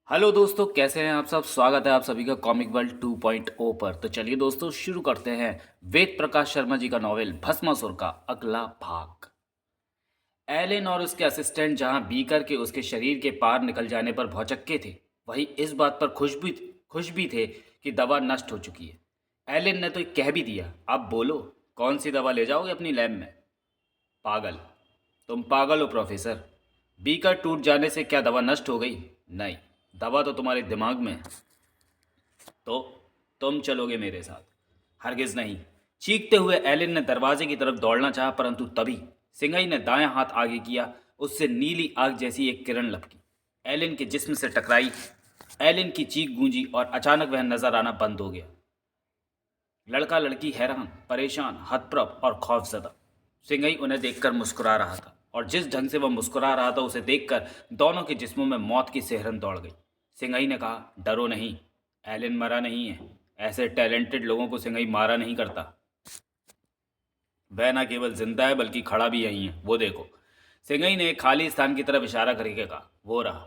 Hello दोस्तों, कैसे हैं आप सब। स्वागत है आप सभी का कॉमिक वर्ल्ड 2.0 पर। तो चलिए दोस्तों, शुरू करते हैं वेद प्रकाश शर्मा जी का नॉवेल भस्मासुर का अगला भाग। एलेन और उसके असिस्टेंट जहां बीकर के उसके शरीर के पार निकल जाने पर भौचक्के थे, वहीं इस बात पर खुश भी थे कि दवा नष्ट हो चुकी है। एलेन ने तो कह भी दिया, अब बोलो कौन सी दवा ले जाओगे अपनी लैब में। पागल, तुम पागल हो प्रोफेसर। बीकर टूट जाने से क्या दवा नष्ट हो गई? नहीं, दवा तो तुम्हारे दिमाग में है। तो तुम चलोगे मेरे साथ? हरगिज नहीं। चीखते हुए एलिन ने दरवाजे की तरफ दौड़ना चाहा, परंतु तभी सिंघई ने दायां हाथ आगे किया। उससे नीली आग जैसी एक किरण लपकी, एलिन के जिस्म से टकराई। एलिन की चीख गूंजी और अचानक वह नजर आना बंद हो गया। लड़का लड़की हैरान, परेशान, हतप्रभ और खौफजदा। सिंघई उन्हें देखकर मुस्कुरा रहा था, और जिस ढंग से वह मुस्कुरा रहा था उसे देखकर दोनों के जिस्मों में मौत की सिहरन दौड़ गई। सिंघई ने कहा, डरो नहीं, एलिन मरा नहीं है। ऐसे टैलेंटेड लोगों को सिंघई मारा नहीं करता। वह न केवल जिंदा है बल्कि खड़ा भी यहीं है, वो देखो। सिंघई ने एक खाली स्थान की तरफ इशारा करके कहा, वो रहा।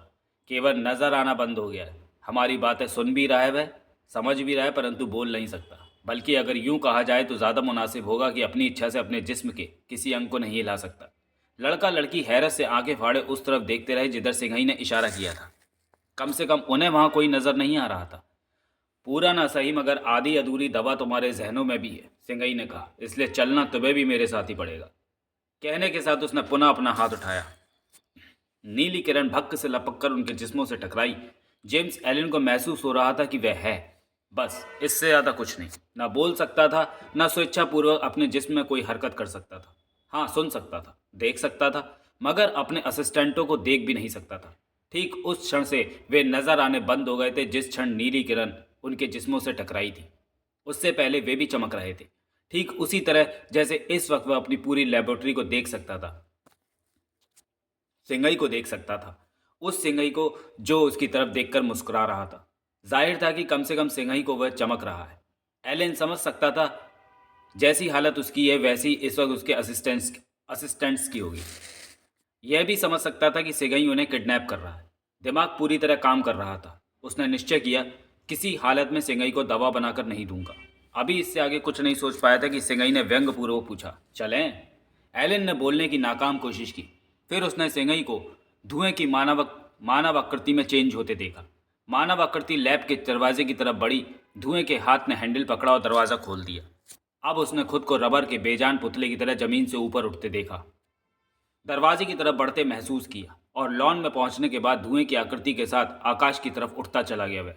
केवल नजर आना बंद हो गया है। हमारी बातें सुन भी रहा है, वह समझ भी रहा है, परंतु बोल नहीं सकता। बल्कि अगर यूं कहा जाए तो ज़्यादा मुनासिब होगा कि अपनी इच्छा से अपने जिस्म के किसी अंग को नहीं हिला सकता। लड़का लड़की हैरत से आंखें फाड़े उस तरफ देखते रहे जिधर सिंघई ने इशारा किया था। कम से कम उन्हें वहां कोई नजर नहीं आ रहा था। पूरा ना सही मगर आधी अधूरी दवा तुम्हारे जहनों में भी है, सिंघई ने कहा, इसलिए चलना तुम्हें भी मेरे साथ ही पड़ेगा। कहने के साथ उसने पुनः अपना हाथ उठाया। नीली किरण भक्क से लपककर उनके जिस्मों से टकराई। जेम्स एलन को महसूस हो रहा था कि वह है, बस इससे ज़्यादा कुछ नहीं। ना बोल सकता था, ना स्वेच्छापूर्वक अपने जिस्म में कोई हरकत कर सकता था। हाँ, सुन सकता था, देख सकता था, मगर अपने असिस्टेंटों को देख भी नहीं सकता था। ठीक उस क्षण से वे नजर आने बंद हो गए थे जिस क्षण नीली किरण उनके जिस्मों से टकराई थी। उससे पहले वे भी चमक रहे थे, ठीक उसी तरह जैसे इस वक्त वह अपनी पूरी लेबोरेटरी को देख सकता था। सिंघई को देख सकता था, उस सिंघई को जो उसकी तरफ देखकर मुस्कुरा रहा था। जाहिर था कि कम से कम सिंघई को वह चमक रहा है। एलेन समझ सकता था जैसी हालत उसकी है वैसी इस वक्त उसके असिस्टेंट्स की होगी। यह भी समझ सकता था कि सिंघई उन्हें किडनैप कर रहा है। दिमाग पूरी तरह काम कर रहा था। उसने निश्चय किया, किसी हालत में सिंघई को दवा बनाकर नहीं दूंगा। अभी इससे आगे कुछ नहीं सोच पाया था कि सिंघई ने व्यंग्यपूर्वक पूछा, चलें? एलन ने बोलने की नाकाम कोशिश की। फिर उसने सिंघई को धुएं की मानव आकृति में चेंज होते देखा। मानव आकृति लैब के दरवाजे की तरफ बढ़ी। धुएं के हाथ ने हैंडल पकड़ा और दरवाज़ा खोल दिया। अब उसने खुद को रबर के बेजान पुतले की तरह जमीन से ऊपर उठते देखा। दरवाजे की तरफ बढ़ते महसूस किया, और लॉन में पहुंचने के बाद धुएं की आकृति के साथ आकाश की तरफ उठता चला गया। वह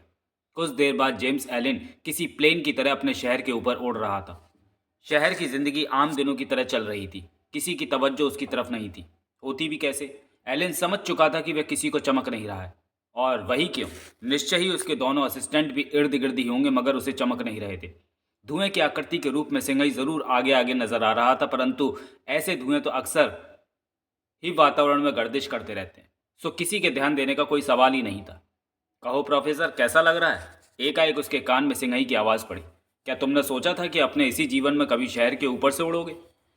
कुछ देर बाद जेम्स एलिन किसी प्लेन की तरह अपने शहर के ऊपर उड़ रहा था। शहर की जिंदगी आम दिनों की तरह चल रही थी। किसी की तवज्जो उसकी तरफ नहीं थी। होती भी कैसे? एलिन समझ चुका था कि वह किसी को चमक नहीं रहा है। और वही क्यों, निश्चय ही उसके दोनों असिस्टेंट भी इर्द गिर्द ही होंगे, मगर उसे चमक नहीं रहे थे। धुएं की आकृति के रूप में सिंघई जरूर आगे आगे नजर आ रहा था, परंतु ऐसे धुएं तो अक्सर ही वातावरण में गर्दिश करते रहते हैं, सो किसी के ध्यान देने का कोई सवाल ही नहीं था। कहो प्रोफेसर, कैसा लग रहा है? एकाएक उसके कान में सिंघई की आवाज़ पड़ी। क्या तुमने सोचा था कि अपने इसी जीवन में कभी शहर के ऊपर से उड़ोगे?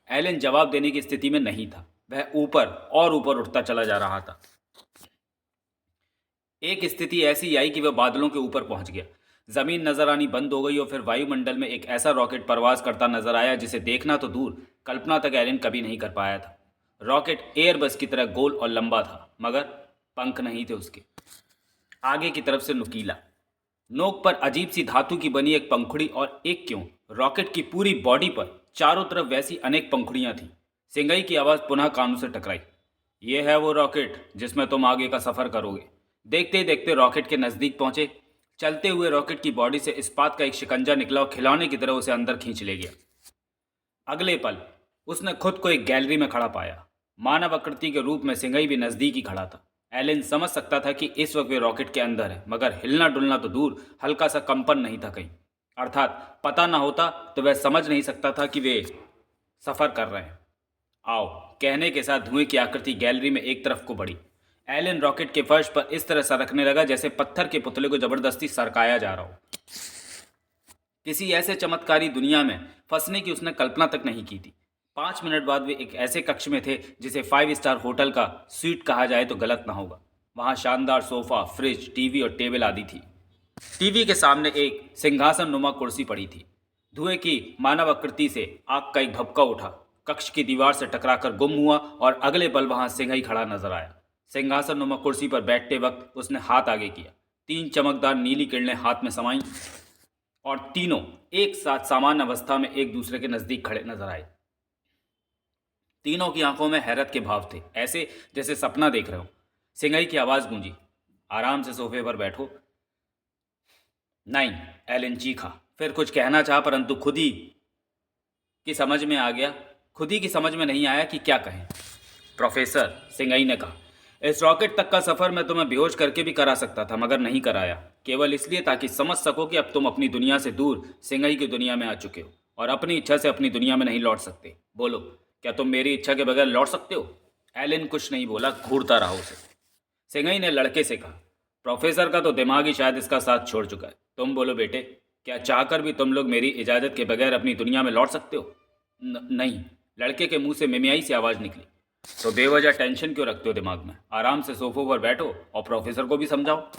एलन जवाब देने की स्थिति में नहीं था। वह ऊपर और ऊपर उठता चला जा रहा था। एक स्थिति ऐसी आई कि वह बादलों के ऊपर पहुंच गया। जमीन नजर आनी बंद हो गई और फिर वायुमंडल में एक ऐसा रॉकेट परवाज करता नजर आया जिसे देखना तो दूर, कल्पना तक एलन कभी नहीं कर पाया था। रॉकेट एयरबस की तरह गोल और लंबा था, मगर पंख नहीं थे उसके। आगे की तरफ से नुकीला, नोक पर अजीब सी धातु की बनी एक पंखुड़ी, और एक क्यों, रॉकेट की पूरी बॉडी पर चारों तरफ वैसी अनेक पंखुड़ियां थीं। सिंघई की आवाज़ पुनः कानों से टकराई। यह है वो रॉकेट जिसमें तुम आगे का सफ़र करोगे। देखते ही देखते रॉकेट के नज़दीक पहुंचे। चलते हुए रॉकेट की बॉडी से इस्पात का एक शिकंजा निकला और खिलौने की तरह उसे अंदर खींच ले गया। अगले पल उसने खुद को एक गैलरी में खड़ा पाया। मानव आकृति के रूप में सिंघई भी नज़दीक ही खड़ा था। एलिन समझ सकता था कि इस वक्त वे रॉकेट के अंदर है, मगर हिलना डुलना तो दूर, हल्का सा कंपन नहीं था कहीं। अर्थात पता ना होता तो वह समझ नहीं सकता था कि वे सफ़र कर रहे हैं। आओ, कहने के साथ धुएं की आकृति गैलरी में एक तरफ को बढ़ी। एलन रॉकेट के फर्श पर इस तरह सरकने लगा जैसे पत्थर के पुतले को जबरदस्ती सरकाया जा रहा हो। किसी ऐसे चमत्कारी दुनिया में फंसने की उसने कल्पना तक नहीं की थी। 5 मिनट बाद वे एक ऐसे कक्ष में थे जिसे 5 स्टार होटल का स्वीट कहा जाए तो गलत ना होगा। वहाँ शानदार सोफा, फ्रिज, टीवी और टेबल आदि थी। टीवी के सामने एक सिंहासन नुमा कुर्सी पड़ी थी। धुएं की मानव आकृति से आग का एक भभका उठा, कक्ष की दीवार से टकराकर गुम हुआ और अगले पल वहां सिंह खड़ा नजर आया। सिंहासन नुमा कुर्सी पर बैठते वक्त उसने हाथ आगे किया। 3 चमकदार नीली किरणें हाथ में समाईं और तीनों एक साथ सामान्य अवस्था में एक दूसरे के नजदीक खड़े नजर आए। तीनों की आंखों में हैरत के भाव थे, ऐसे जैसे सपना देख रहे हो। सिंघई की आवाज गूंजी, आराम से सोफे पर बैठो। नहीं, एलन चीखा। फिर कुछ कहना चाहा, परंतु खुद ही की समझ में नहीं आया कि क्या कहें। प्रोफेसर, सिंघई ने कहा, इस रॉकेट तक का सफर मैं तुम्हें बेहोश करके भी करा सकता था, मगर नहीं कराया, केवल इसलिए ताकि समझ सको कि अब तुम अपनी दुनिया से दूर सिंघई की दुनिया में आ चुके हो और अपनी इच्छा से अपनी दुनिया में नहीं लौट सकते। बोलो, क्या तुम मेरी इच्छा के बगैर लौट सकते हो? एलन कुछ नहीं बोला, घूरता रहा उसे। सिंघई ने लड़के से कहा, प्रोफेसर का तो दिमाग ही शायद इसका साथ छोड़ चुका है। तुम बोलो बेटे, क्या चाहकर भी तुम लोग मेरी इजाज़त के बगैर अपनी दुनिया में लौट सकते हो? नहीं। लड़के के मुंह से मिमियाई सी आवाज़ निकली। तो बेवजह टेंशन क्यों रखते हो दिमाग में? आराम से सोफे पर बैठो और प्रोफेसर को भी समझाओ।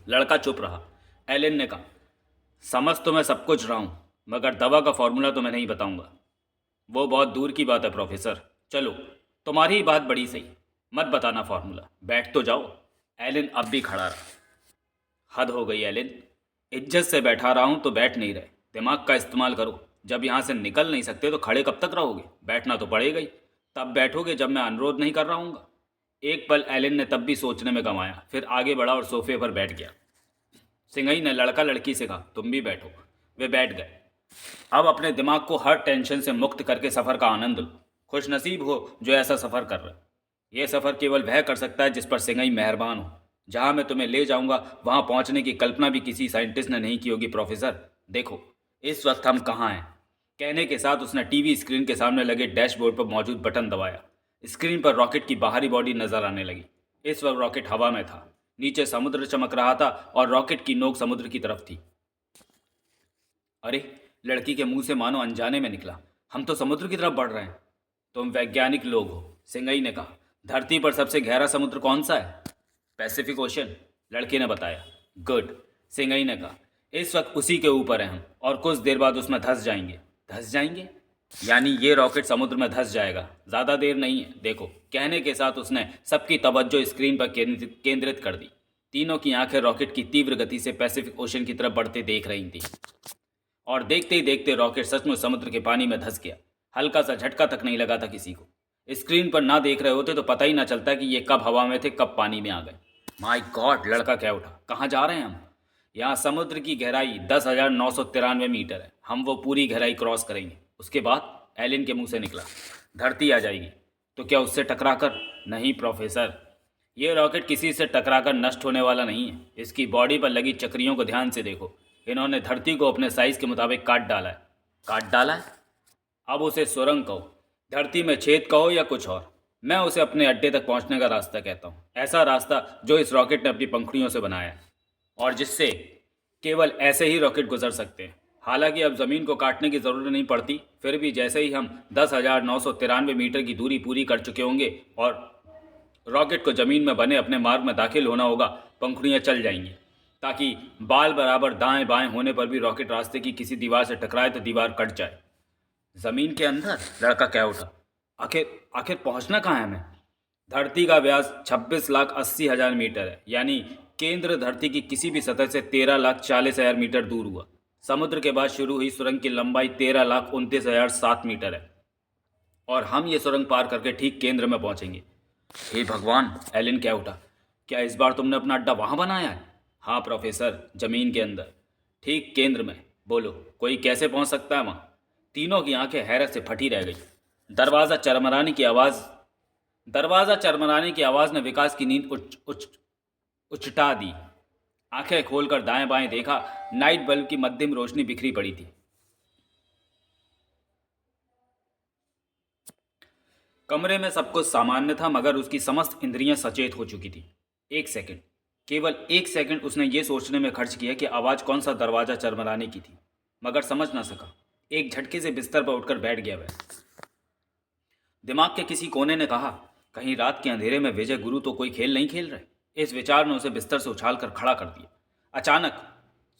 लड़का चुप रहा। एलन ने कहा, समझ तो मैं सब कुछ रहा हूँ, मगर दवा का फॉर्मूला तो मैं नहीं बताऊंगा। वो बहुत दूर की बात है प्रोफेसर। चलो, तुम्हारी ही बात बड़ी सही, मत बताना फॉर्मूला, बैठ तो जाओ। एलन अब भी खड़ा रहा। हद हो गई एलन, इज्जत से बैठा रहा हूं तो बैठ नहीं रहे। दिमाग का इस्तेमाल करो। जब यहां से निकल नहीं सकते तो खड़े कब तक रहोगे? बैठना तो पड़ेगा ही। तब बैठोगे जब मैं अनुरोध नहीं कर रहा हूँगा। एक पल एलन ने तब भी सोचने में गंवाया, फिर आगे बढ़ा और सोफे पर बैठ गया। सिंघई ने लड़का लड़की से कहा, तुम भी बैठो। वे बैठ गए। अब अपने दिमाग को हर टेंशन से मुक्त करके सफ़र का आनंद लो। खुश नसीब हो जो ऐसा सफ़र कर रहे हो। यह सफ़र केवल वह कर सकता है जिस पर सिंघई मेहरबान हो। जहां मैं तुम्हें ले जाऊंगा वहां पहुंचने की कल्पना भी किसी साइंटिस्ट ने नहीं की होगी प्रोफेसर। देखो, इस वक्त हम कहाँ हैं। कहने के साथ उसने टीवी स्क्रीन के सामने लगे डैशबोर्ड पर मौजूद बटन दबाया। स्क्रीन पर रॉकेट की बाहरी बॉडी नजर आने लगी। इस वक्त रॉकेट हवा में था। नीचे समुद्र चमक रहा था और रॉकेट की नोक समुद्र की तरफ थी। अरे, लड़की के मुंह से मानो अनजाने में निकला, हम तो समुद्र की तरफ बढ़ रहे हैं। तुम वैज्ञानिक लोग हो, सिंघई ने कहा। धरती पर सबसे गहरा समुद्र कौन सा है? पैसिफिक ओशन, लड़के ने बताया। गुड, सिंघई ने कहा। इस वक्त उसी के ऊपर हैं हम और कुछ देर बाद उसमें धंस जाएंगे। धंस जाएंगे? यानी ये रॉकेट समुद्र में धंस जाएगा। ज़्यादा देर नहीं है, देखो। कहने के साथ उसने सबकी तवज्जो स्क्रीन पर केंद्रित कर दी। तीनों की आंखें रॉकेट की तीव्र गति से पैसिफिक ओशन की तरफ बढ़ते देख रही थी और देखते ही देखते रॉकेट सचमुच समुद्र के पानी में धंस गया। हल्का सा झटका तक नहीं लगा था किसी को। स्क्रीन पर ना देख रहे होते तो पता ही ना चलता कि ये कब हवा में थे, कब पानी में आ गए। माय गॉड, लड़का क्या उठा। कहाँ जा रहे हैं हम? यहाँ समुद्र की गहराई 10,993 मीटर है। हम वो पूरी गहराई क्रॉस करेंगे। उसके बाद एलिन के मुंह से निकला, धरती आ जाएगी। तो क्या उससे टकराकर? नहीं प्रोफेसर, ये रॉकेट किसी से टकराकर नष्ट होने वाला नहीं है। इसकी बॉडी पर लगी चक्रियों को ध्यान से देखो। इन्होंने धरती को अपने साइज के मुताबिक काट डाला है। काट डाला है? अब उसे सुरंग कहो, धरती में छेद कहो या कुछ और। मैं उसे अपने अड्डे तक पहुंचने का रास्ता कहता हूं। ऐसा रास्ता जो इस रॉकेट ने अपनी पंखुड़ियों से बनाया है और जिससे केवल ऐसे ही रॉकेट गुजर सकते हैं। हालांकि अब ज़मीन को काटने की ज़रूरत नहीं पड़ती, फिर भी जैसे ही हम 10,993 मीटर की दूरी पूरी कर चुके होंगे और रॉकेट को ज़मीन में बने अपने मार्ग में दाखिल होना होगा, पंखुड़ियाँ चल जाएंगी ताकि बाल बराबर दाएं बाएं होने पर भी रॉकेट रास्ते की किसी दीवार से टकराए तो दीवार कट जाए। ज़मीन के अंदर? लड़का क्या उठा। आखिर आखिर पहुंचना कहाँ है हमें? धरती का व्यास 26,80,000 मीटर है, यानी केंद्र धरती की किसी भी सतह से 13,40,000 मीटर दूर हुआ। समुद्र के बाद शुरू हुई सुरंग की लंबाई 13,29,007 मीटर है और हम ये सुरंग पार करके ठीक केंद्र में पहुंचेंगे। हे भगवान, एलिन क्या उठा। क्या इस बार तुमने अपना अड्डा वहां बनाया है? हाँ प्रोफेसर, जमीन के अंदर, ठीक केंद्र में। बोलो, कोई कैसे पहुंच सकता है वहां? तीनों की आंखें हैरत से फटी रह गई। दरवाज़ा चरमराने की आवाज़ ने विकास की नींद उचटा दी। आंखें खोलकर दाएं बाएं देखा, नाइट बल्ब की मध्यम रोशनी बिखरी पड़ी थी। कमरे में सब कुछ सामान्य था, मगर उसकी समस्त इंद्रियां सचेत हो चुकी थी। एक सेकंड, केवल एक सेकंड उसने ये सोचने में खर्च किया कि आवाज़ कौन सा दरवाज़ा चरमराने की थी, मगर समझ ना सका। एक झटके से बिस्तर पर उठकर बैठ गया वह। दिमाग के किसी कोने ने कहा, कहीं रात के अंधेरे में विजय गुरु तो कोई खेल नहीं खेल रहे। इस विचार ने उसे बिस्तर से उछाल कर खड़ा कर दिया। अचानक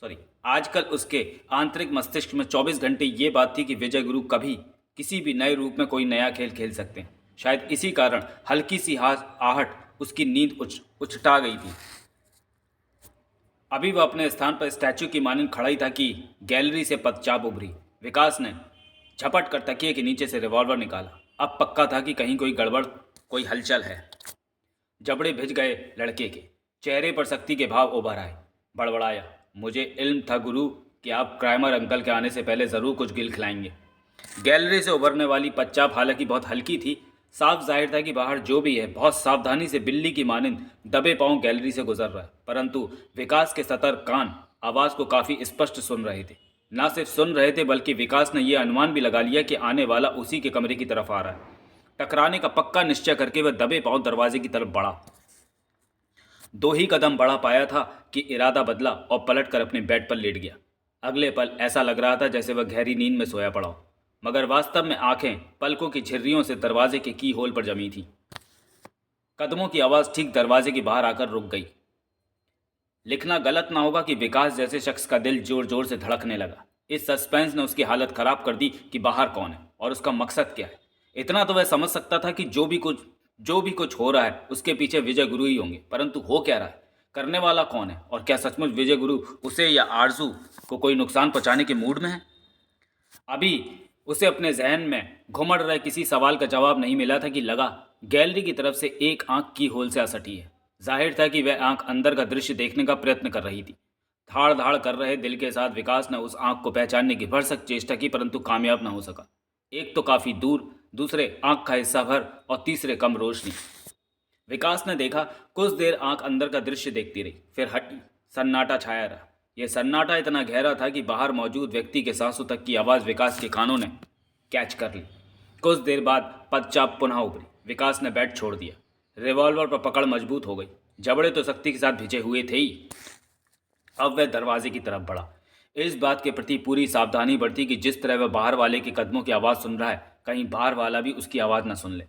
सॉरी आजकल उसके आंतरिक मस्तिष्क में 24 घंटे ये बात थी कि विजय गुरु कभी किसी भी नए रूप में कोई नया खेल खेल सकते हैं। शायद इसी कारण हल्की सी आहट उसकी नींद उचटा गई थी। अभी वह अपने स्थान पर स्टैच्यू की मानंद खड़ा ही था कि गैलरी से पदचाप उभरी। विकास ने झपट कर तकिए के नीचे से रिवॉल्वर निकाला। अब पक्का था कि कहीं कोई गड़बड़, कोई हलचल है। जबड़े भिज गए लड़के के, चेहरे पर सख्ती के भाव उभर आए। बड़बड़ाया, मुझे इल्म था गुरु कि आप क्राइमर अंकल के आने से पहले ज़रूर कुछ गिल खिलाएंगे। गैलरी से उभरने वाली पदचाप हालांकि बहुत हल्की थी। साफ जाहिर था कि बाहर जो भी है बहुत सावधानी से बिल्ली की मानंद दबे पांव गैलरी से गुजर रहा है। परंतु विकास के सतर्क कान आवाज़ को काफ़ी स्पष्ट सुन रहे थे। ना सिर्फ सुन रहे थे बल्कि विकास ने यह अनुमान भी लगा लिया कि आने वाला उसी के कमरे की तरफ आ रहा है। टकराने का पक्का निश्चय करके वह दबे पांव दरवाजे की तरफ बढ़ा। 2 ही कदम बढ़ा पाया था कि इरादा बदला और पलट कर अपने बेड पर लेट गया। अगले पल ऐसा लग रहा था जैसे वह गहरी नींद में सोया पड़ा हो, मगर वास्तव में आंखें पलकों की झिर्रियों से दरवाजे के की होल पर जमी थी। कदमों की आवाज़ ठीक दरवाजे के बाहर आकर रुक गई। लिखना गलत ना होगा कि विकास जैसे शख्स का दिल जोर जोर से धड़कने लगा। इस सस्पेंस ने उसकी हालत खराब कर दी कि बाहर कौन है और उसका मकसद क्या है। इतना तो वह समझ सकता था कि जो भी कुछ हो रहा है उसके पीछे विजय गुरु ही होंगे, परंतु हो क्या रहा है, करने वाला कौन है, और क्या सचमुच विजय गुरु उसे या आरजू को कोई नुकसान पहुंचाने के मूड में है। अभी उसे अपने जहन में घुमड़ रहे किसी सवाल का जवाब नहीं मिला था कि लगा गैलरी की तरफ से एक आंख की होल से आ सटी है। जाहिर था कि वह आंख अंदर का दृश्य देखने का प्रयत्न कर रही थी। धाड़ धाड़ कर रहे दिल के साथ विकास ने उस आंख को पहचानने की भरसक चेष्टा की, परंतु कामयाब न हो सका। एक तो काफी दूर, दूसरे आंख का हिस्सा भर और तीसरे कम रोशनी। विकास ने देखा, कुछ देर आंख अंदर का दृश्य देखती रही, फिर हटी। सन्नाटा छाया रहा। यह सन्नाटा इतना गहरा था कि बाहर मौजूद व्यक्ति के सांसों तक की आवाज़ विकास के कानों ने कैच कर ली। कुछ देर बाद पदचाप पुनः उभरी। विकास ने बेड छोड़ दिया। रिवॉल्वर पर पकड़ मजबूत हो गई। जबड़े तो सख्ती के साथ भिजे हुए थे ही। अब वह दरवाजे की तरफ बढ़ा। इस बात के प्रति पूरी सावधानी बरती कि जिस तरह वह बाहर वाले की कदमों की आवाज़ सुन रहा है, कहीं बाहर वाला भी उसकी आवाज़ न सुन ले।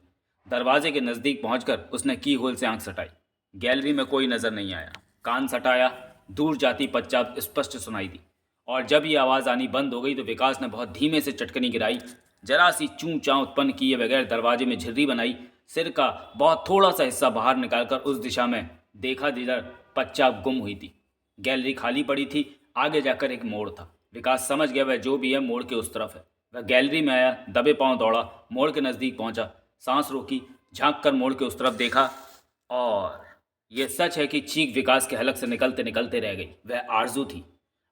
दरवाजे के नज़दीक पहुंचकर उसने की होल से आंख सटाई। गैलरी में कोई नज़र नहीं आया। कान सटाया, दूर जाती पदचाप स्पष्ट सुनाई दी। और जब ये आवाज़ आनी बंद हो गई तो विकास ने बहुत धीमे से चटकनी गिराई। जरा सी चूं चां उत्पन्न किए बगैर दरवाजे में झिर्री बनाई। सिर का बहुत थोड़ा सा हिस्सा बाहर निकालकर उस दिशा में देखा जिधर पदचाप गुम हुई थी। गैलरी खाली पड़ी थी। आगे जाकर एक मोड़ था। विकास समझ गया वह जो भी है मोड़ के उस तरफ है। वह गैलरी में आया, दबे पांव दौड़ा, मोड़ के नज़दीक पहुंचा, सांस रोकी, झांक कर मोड़ के उस तरफ देखा, और यह सच है कि चीख विकास के हलक से निकलते निकलते रह गई। वह आरजू थी।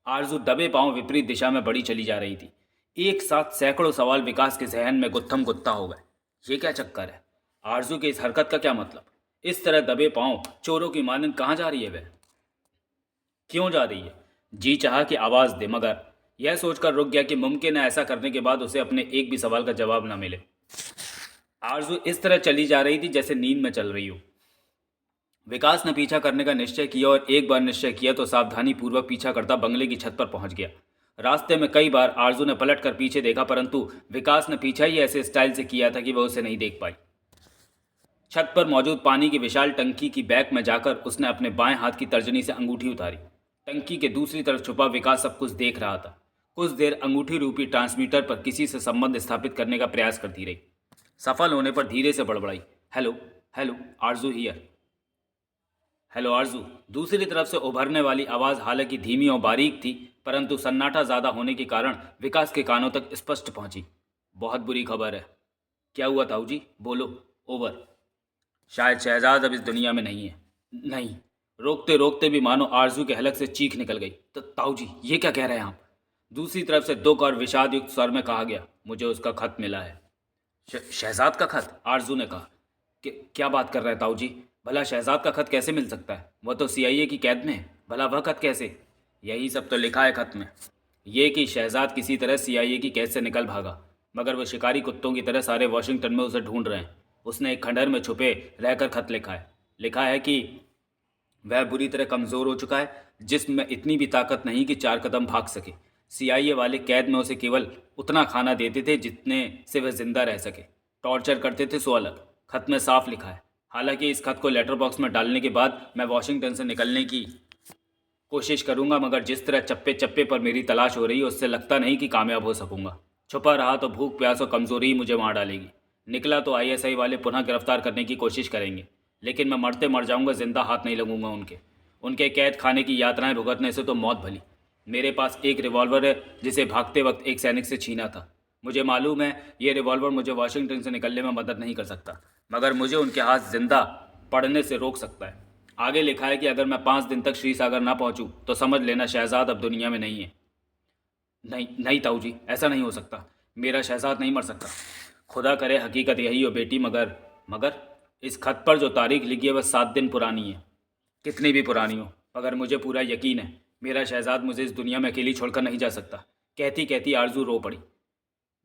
आरजू दबे पांव विपरीत दिशा में बढ़ी चली जा रही थी। एक साथ सैकड़ों सवाल विकास के जहन में गुत्थम गुत्ता हो गए। ये क्या चक्कर है? आरजू के इस हरकत का क्या मतलब? इस तरह दबे पांव चोरों की मानंद कहाँ जा रही है? वह क्यों जा रही है? जी चाहा कि आवाज़ दे, मगर यह सोचकर रुक गया कि मुमकिन है ऐसा करने के बाद उसे अपने एक भी सवाल का जवाब न मिले। आरजू इस तरह चली जा रही थी जैसे नींद में चल रही हो। विकास ने पीछा करने का निश्चय किया और एक बार निश्चय किया तो सावधानी पूर्वक पीछा करता बंगले की छत पर पहुंच गया। रास्ते में कई बार आरजू ने पलट कर पीछे देखा, परंतु विकास ने पीछा ही ऐसे स्टाइल से किया था कि वह उसे नहीं देख पाई। छत पर मौजूद पानी की विशाल टंकी की बैक में जाकर उसने अपने बाएं हाथ की तर्जनी से अंगूठी उतारी। टंकी के दूसरी तरफ छुपा विकास सब कुछ देख रहा था। कुछ देर अंगूठी रूपी ट्रांसमीटर पर किसी से संबंध स्थापित करने का प्रयास करती रही। सफल होने पर धीरे से बड़बड़ाई, hello hello Aarzoo here. Hello आरजू। दूसरी तरफ से उभरने वाली आवाज़ हालांकि धीमी और बारीक थी, परंतु सन्नाटा ज़्यादा होने के कारण विकास के कानों तक स्पष्ट पहुंची। बहुत बुरी खबर है। क्या हुआ ताऊ जी? बोलो। ओवर। शायद शहजाद अब इस दुनिया में नहीं है। नहीं। रोकते रोकते भी मानो आरजू के हलक से चीख निकल गई। तो ताऊ जी ये क्या कह रहे हैं आप? दूसरी तरफ से दुख और विषाद युक्त स्वर में कहा गया, मुझे उसका खत मिला है। शहजाद का खत? आरजू ने कहा। क्या बात कर रहे हैं ताऊ जी? भला शहजाद का खत कैसे मिल सकता है? वह तो CIA की कैद में है। भला वह खत कैसे? यही सब तो लिखा है खत में। ये कि शहजाद किसी तरह CIA की कैद से निकल भागा, मगर वह शिकारी कुत्तों की तरह सारे वॉशिंगटन में उसे ढूंढ रहे हैं। उसने एक खंडहर में छुपे रहकर खत लिखा है। लिखा है कि वह बुरी तरह कमज़ोर हो चुका है, जिसमें इतनी भी ताकत नहीं कि 4 कदम भाग सके। CIA वाले कैद में उसे केवल उतना खाना देते थे जितने से वह जिंदा रह सके। टॉर्चर करते थे सो अलग। खत में साफ लिखा है, हालांकि इस खत को लेटर बॉक्स में डालने के बाद मैं वॉशिंगटन से निकलने की कोशिश करूंगा, मगर जिस तरह चप्पे चप्पे पर मेरी तलाश हो रही है उससे लगता नहीं कि कामयाब हो सकूंगा। छुपा रहा तो भूख प्यास और कमजोरी ही मुझे मार डालेगी। निकला तो आईएसआई वाले पुनः गिरफ्तार करने की कोशिश करेंगे, लेकिन मैं मरते मर जाऊंगा, जिंदा हाथ नहीं लगूंगा उनके। उनके कैद खाने की यातनाएं भुगतने से तो मौत भली। मेरे पास एक रिवॉल्वर है जिसे भागते वक्त एक सैनिक से छीना था। मुझे मालूम है ये रिवॉल्वर मुझे वाशिंगटन से निकलने में मदद नहीं कर सकता, मगर मुझे उनके हाथ जिंदा पड़ने से रोक सकता है। आगे लिखा है कि अगर मैं 5 दिन तक श्रीसागर ना पहुंचूं तो समझ लेना शहजाद अब दुनिया में नहीं है। नहीं नहीं ताऊ जी, ऐसा नहीं हो सकता। मेरा शहजाद नहीं मर सकता। खुदा करे हकीकत यही हो बेटी, मगर इस खत पर जो तारीख लिखी है वह 7 दिन पुरानी है। कितनी भी पुरानी हो, मगर मुझे पूरा यकीन है मेरा शहजाद मुझे इस दुनिया में अकेली छोड़कर नहीं जा सकता। कहती कहती आरजू रो पड़ी।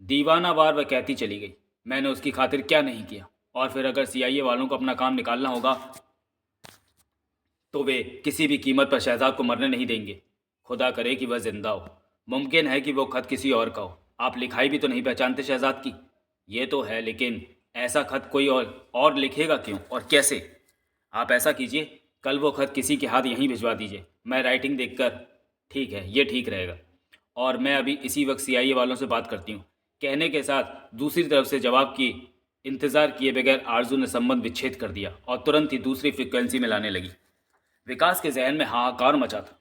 दीवाना वार वह कहती चली गई, मैंने उसकी खातिर क्या नहीं किया। और फिर अगर सीआईए वालों को अपना काम निकालना होगा तो वे किसी भी कीमत पर शहजाद को मरने नहीं देंगे। खुदा करे कि वह जिंदा हो। मुमकिन है कि वो खत किसी और का हो। आप लिखाई भी तो नहीं पहचानते शहजाद की। ये तो है, लेकिन ऐसा खत कोई और लिखेगा क्यों और कैसे? आप ऐसा कीजिए, कल वो खत किसी के हाथ यहीं भिजवा दीजिए। मैं राइटिंग देखकर ठीक है, ये ठीक रहेगा। और मैं अभी इसी वक्त सीआईए वालों से बात करती हूँ। कहने के साथ दूसरी तरफ से जवाब की इंतज़ार किए बगैर आरजू ने संबंध विच्छेद कर दिया और तुरंत ही दूसरी फ्रिक्वेंसी में लाने लगी। विकास के जहन में हाहाकार मचा था।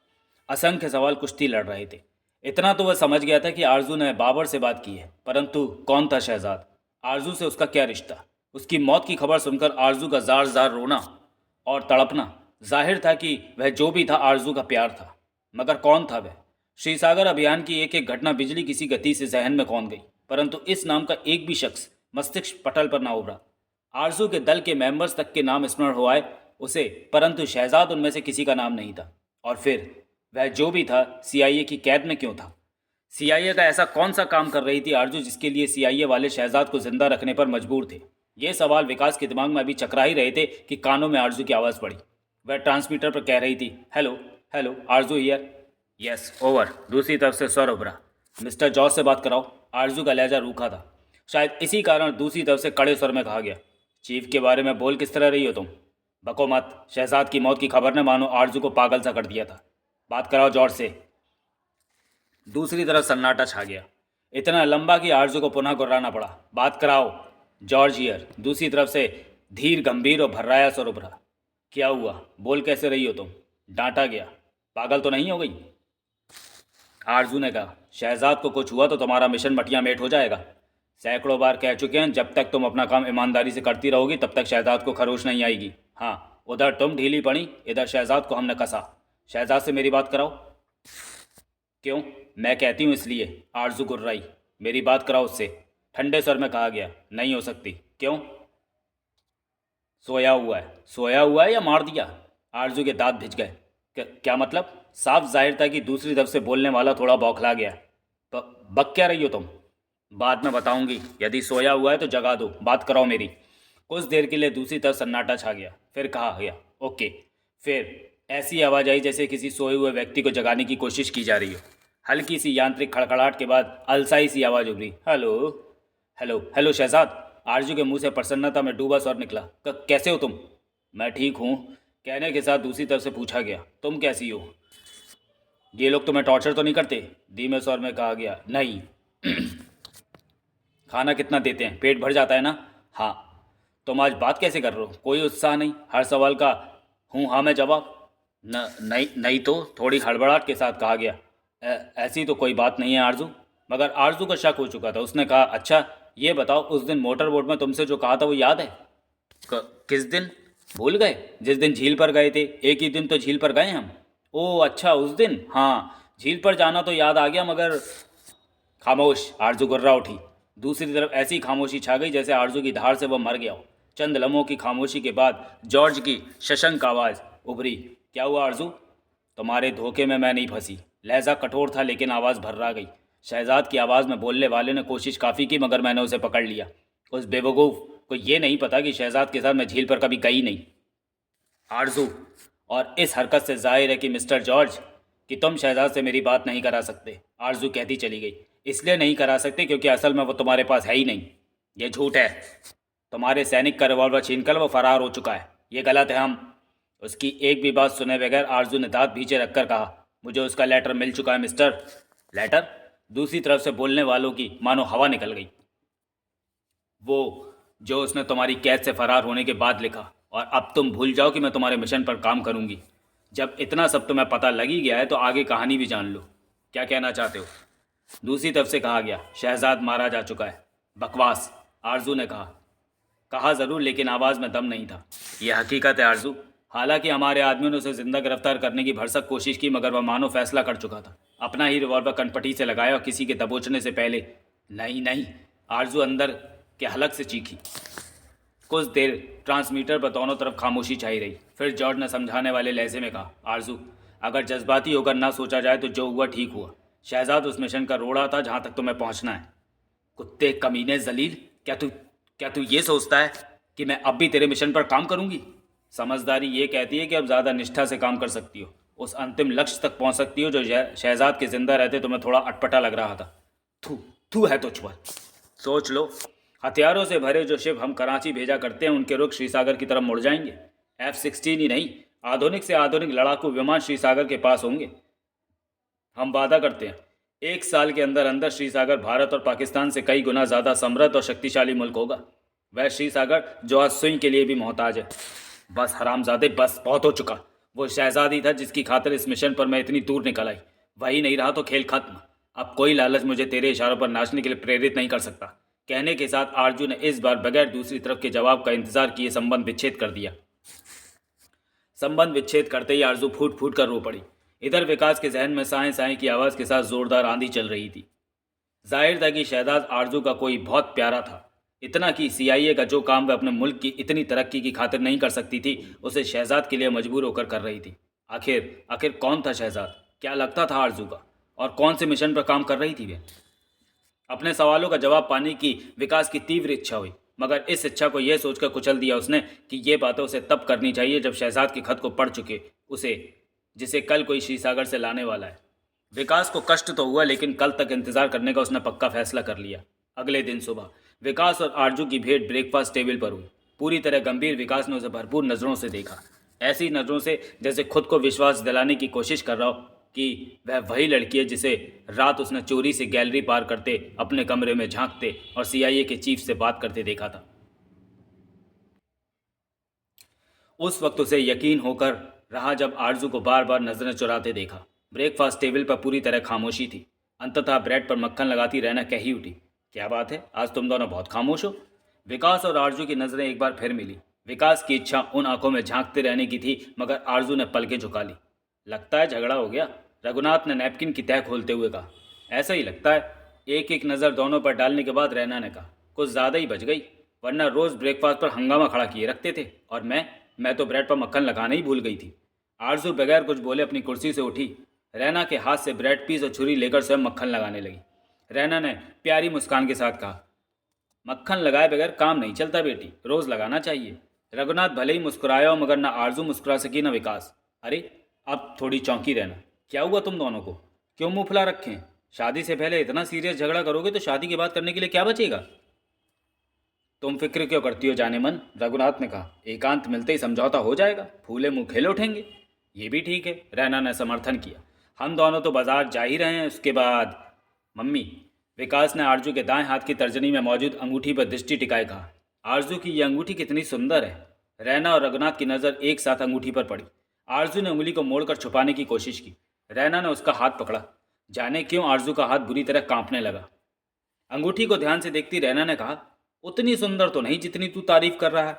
असंख्य सवाल कुश्ती लड़ रहे थे। इतना तो वह समझ गया था कि आरजू ने बाबर से बात की है, परंतु कौन था शहजाद? आरजू से उसका क्या रिश्ता? उसकी मौत की खबर सुनकर आरजू का जार जार रोना और तड़पना। जाहिर था कि वह जो भी था आरजू का प्यार था, मगर कौन था वह? श्रीसागर अभियान की एक एक घटना बिजली किसी गति से जहन में कौन गई, परंतु इस नाम का एक भी शख्स मस्तिष्क पटल पर ना उभरा। आरजू के दल के मेंबर्स तक के नाम स्मरण हो आए उसे, परंतु शहजाद उनमें से किसी का नाम नहीं था। और फिर वह जो भी था सीआईए की कैद में क्यों था? सीआईए का ऐसा कौन सा काम कर रही थी आरजू जिसके लिए सीआईए वाले शहजाद को जिंदा रखने पर मजबूर थे? ये सवाल विकास के दिमाग में अभी चकरा ही रहे थे कि कानों में आरजू की आवाज़ पड़ी। वह ट्रांसमीटर पर कह रही थी, hello hello, Aarzoo here. Yes over. दूसरी तरफ से स्वर उभरा, मिस्टर जॉर्ज से बात कराओ। आरजू का लहजा रूखा था। शायद इसी कारण दूसरी तरफ से कड़े स्वर में कहा गया, चीफ के बारे में बोल किस तरह रही हो तुम? बको मत। शहजाद की मौत की खबर ने मानो आरजू को पागल सा कर दिया था। बात कराओ जॉर्ज से। दूसरी तरफ सन्नाटा छा गया, इतना लंबा कि आरजू को पुनः गुर्राना पड़ा। बात कराओ जॉर्ज हियर। दूसरी तरफ से धीर गंभीर और भर्राया स्वर उभरा, क्या हुआ? बोल कैसे रही हो तुम? डांटा गया, पागल तो नहीं हो गई? आरजू ने कहा, शहजाद को कुछ हुआ तो तुम्हारा मिशन मटिया मेट हो जाएगा। सैकड़ों बार कह चुके हैं, जब तक तुम अपना काम ईमानदारी से करती रहोगी तब तक शहजाद को खरोश नहीं आएगी। हाँ, उधर तुम ढीली पड़ी, इधर शहजाद को हमने कसा। शहजाद से मेरी बात कराओ। क्यों? मैं कहती हूँ इसलिए। आरजू गुर्राई, मेरी बात कराओ उससे। ठंडे स्वर में कहा गया, नहीं हो सकती। क्यों? सोया हुआ है। सोया हुआ है या मार दिया? आरजू के दांत भिज गए। क्या मतलब? साफ जाहिर था कि दूसरी तरफ से बोलने वाला थोड़ा बौखला गया। बक क्या रही हो तुम? बाद में बताऊंगी। यदि सोया हुआ है तो जगा दो, बात कराओ मेरी। कुछ देर के लिए दूसरी तरफ सन्नाटा छा गया। फिर कहा गया, ओके। फिर ऐसी आवाज़ आई जैसे किसी सोए हुए व्यक्ति को जगाने की कोशिश की जा रही हो। हल्की सी यांत्रिक खड़खड़ाहट के बाद अलसाई सी आवाज़ उभरी, हेलो हेलो हेलो शहजाद। आरजू के मुंह से प्रसन्नता में डूबा स्वर निकला, कैसे हो तुम? मैं ठीक हूँ, कहने के साथ दूसरी तरफ से पूछा गया, तुम कैसी हो? ये लोग तुम्हें टॉर्चर तो नहीं करते? धीमे स्वर में कहा गया, नहीं। खाना कितना देते हैं? पेट भर जाता है ना? हाँ। तुम आज बात कैसे कर रहे हो? कोई उत्साह नहीं, हर सवाल का हूँ हाँ में जवाब। नहीं नहीं तो, थोड़ी हड़बड़ाहट के साथ कहा गया, ऐसी तो कोई बात नहीं है आरजू। मगर आरजू का शक हो चुका था। उसने कहा, अच्छा ये बताओ, उस दिन मोटर बोट में तुमसे जो कहा था वो याद है? किस दिन? भूल गए? जिस दिन झील पर गए थे। एक ही दिन तो झील पर गए हम। ओह अच्छा, उस दिन। हाँ, झील पर जाना तो याद आ गया, मगर खामोश। आरजू गुर्रा उठी। दूसरी तरफ ऐसी खामोशी छा गई जैसे आरजू की धार से वह मर गया हो। चंद लम्हों की खामोशी के बाद जॉर्ज की शशंक आवाज़ उभरी, क्या हुआ आरजू? तुम्हारे धोखे में मैं नहीं फंसी। लहजा कठोर था लेकिन आवाज़ भर्रा गई। शहजाद की आवाज़ में बोलने वाले ने कोशिश काफ़ी की, मगर मैंने उसे पकड़ लिया। उस बेवकूफ़ को ये नहीं पता कि शहजाद के साथ मैं झील पर कभी गई नहीं। आरजू, और इस हरकत से जाहिर है कि मिस्टर जॉर्ज कि तुम शहजाद से मेरी बात नहीं करा सकते। आरजू कहती चली गई, इसलिए नहीं करा सकते क्योंकि असल में वो तुम्हारे पास है ही नहीं। ये झूठ है। तुम्हारे सैनिक का रिवॉल्वर छीनकर वो फरार हो चुका है। ये गलत है। हम उसकी एक भी बात सुने बगैर आरजू ने दांत भींचे रखकर कहा, मुझे उसका लेटर मिल चुका है मिस्टर। लेटर? दूसरी तरफ से बोलने वालों की मानो हवा निकल गई। वो जो उसने तुम्हारी कैद से फरार होने के बाद लिखा, और अब तुम भूल जाओ कि मैं तुम्हारे मिशन पर काम करूंगी। जब इतना सब तुम्हें पता लग ही गया है तो आगे कहानी भी जान लो। क्या कहना चाहते हो? दूसरी तरफ से कहा गया, शहजाद मारा जा चुका है। बकवास, आरजू ने कहा। कहा ज़रूर, लेकिन आवाज़ में दम नहीं था। यह हकीकत है आरजू। हालांकि हमारे आदमियों ने उसे जिंदा गिरफ्तार करने की भरसक कोशिश की, मगर वह मानो फैसला कर चुका था। अपना ही रिवॉल्वर कनपटी से लगाया और किसी के दबोचने से पहले। नहीं नहीं, आरजू अंदर के हलक से चीखी। कुछ देर ट्रांसमीटर पर दोनों तरफ खामोशी छाई रही। फिर जॉर्ज ने समझाने वाले लहजे में कहा, आरजू, अगर जज्बाती होकर ना सोचा जाए तो जो हुआ ठीक हुआ। शहजाद उस मिशन का रोड़ा था जहाँ तक तुम्हें पहुँचना है। कुत्ते, कमीने, जलील, क्या तू ये सोचता है कि मैं अब भी तेरे मिशन पर काम करूंगी? समझदारी ये कहती है कि अब ज़्यादा निष्ठा से काम कर सकती हो, उस अंतिम लक्ष्य तक पहुंच सकती हो जो शहजाद के जिंदा रहते तुम्हें थोड़ा अटपटा लग रहा था। थू थू है तुझ पर। सोच लो, हथियारों से भरे जो शिप हम कराची भेजा करते हैं उनके रुख श्रीसागर की तरफ मुड़ जाएंगे। F-16 ही नहीं, आधुनिक से आधुनिक लड़ाकू विमान श्रीसागर के पास होंगे। हम वादा करते हैं, 1 साल के अंदर अंदर श्रीसागर भारत और पाकिस्तान से कई गुना ज़्यादा समृद्ध और शक्तिशाली मुल्क होगा। वह श्रीसागर जो आज सुई के लिए भी मोहताज है। बस हरामजादे, बस बहुत हो चुका। वो शहजाद ही था जिसकी खातिर इस मिशन पर मैं इतनी दूर निकल आई। वही नहीं रहा तो खेल खत्म। अब कोई लालच मुझे तेरे इशारों पर नाचने के लिए प्रेरित नहीं कर सकता। कहने के साथ आरजू ने इस बार बगैर दूसरी तरफ के जवाब का इंतजार किए संबंध विच्छेद कर दिया। संबंध विच्छेद करते ही आरजू फूट फूट कर रो पड़ी। इधर विकास के जहन में साएं साएं की आवाज़ के साथ जोरदार आंधी चल रही थी। जाहिर था कि शहजाद आरजू का कोई बहुत प्यारा था। इतना कि CIA का जो काम वह अपने मुल्क की इतनी तरक्की की खातिर नहीं कर सकती थी, उसे शहजाद के लिए मजबूर होकर कर रही थी। आखिर आखिर कौन था शहजाद? क्या लगता था आरजू का? और कौन से मिशन पर काम कर रही थी वह? अपने सवालों का जवाब पाने की विकास की तीव्र इच्छा हुई, मगर इस इच्छा को यह सोचकर कुचल दिया उसने कि ये बातें उसे तब करनी चाहिए जब शहजाद के खत को पढ़ चुके उसे, जिसे कल कोई श्रीसागर से लाने वाला है। विकास को कष्ट तो हुआ, लेकिन कल तक इंतजार करने का उसने पक्का फैसला कर लिया। अगले दिन सुबह विकास और आरजू की भेंट ब्रेकफास्ट टेबल पर हुई। पूरी तरह गंभीर विकास ने उसे भरपूर नज़रों से देखा, ऐसी नज़रों से जैसे खुद को विश्वास दिलाने की कोशिश कर रहा हो कि वह वही लड़की है जिसे रात उसने चोरी से गैलरी पार करते, अपने कमरे में झांकते और CIA के चीफ से बात करते देखा था। उस वक्त उसे यकीन होकर रहा जब आरजू को बार बार नजरें चुराते देखा। ब्रेकफास्ट टेबल पर पूरी तरह खामोशी थी। अंततः ब्रेड पर मक्खन लगाती रहना कह ही उठी, क्या बात है, आज तुम दोनों बहुत खामोश हो? विकास और आरजू की नजरें एक बार फिर मिली। विकास की इच्छा उन आंखों में झांकते रहने की थी, मगर आरजू ने पलकें झुका ली। लगता है झगड़ा हो गया, रघुनाथ ने नैपकिन की तह खोलते हुए कहा। ऐसा ही लगता है। एक एक नज़र दोनों पर डालने के बाद रैना ने कहा, कुछ ज़्यादा ही बच गई, वरना रोज़ ब्रेकफास्ट पर हंगामा खड़ा किए रखते थे, और मैं तो ब्रेड पर मक्खन लगाना ही भूल गई थी। आरजू बगैर कुछ बोले अपनी कुर्सी से उठी, रैना के हाथ से ब्रेड पीस और छुरी लेकर स्वयं मक्खन लगाने लगी। रैना ने प्यारी मुस्कान के साथ कहा, मक्खन लगाए बगैर काम नहीं चलता बेटी, रोज़ लगाना चाहिए। रघुनाथ भले ही मुस्कुराया हो, मगर ना आरजू मुस्कुरा सकी ना विकास। अरे अब थोड़ी चौंकी रहना, क्या हुआ तुम दोनों को? क्यों मुंह फुला रखे हैं? शादी से पहले इतना सीरियस झगड़ा करोगे तो शादी की बात करने के लिए क्या बचेगा? तुम फिक्र क्यों करती हो जाने मन? रघुनाथ ने कहा, एकांत मिलते ही समझौता हो जाएगा, फूले मुंह खेले उठेंगे। ये भी ठीक है, रैना ने समर्थन किया। हम दोनों तो बाजार जा ही रहे हैं, उसके बाद। मम्मी, विकास ने आरजू के दाएं हाथ की तर्जनी में मौजूद अंगूठी पर दृष्टि टिकाए कहा, आरजू की यह अंगूठी कितनी सुंदर है। रैना और रघुनाथ की नज़र एक साथ अंगूठी पर पड़ी। आरजू ने उंगली को मोड़कर छुपाने की कोशिश की। रैना ने उसका हाथ पकड़ा। जाने क्यों आरजू का हाथ बुरी तरह कांपने लगा। अंगूठी को ध्यान से देखती रैना ने कहा, उतनी सुंदर तो नहीं जितनी तू तारीफ कर रहा है।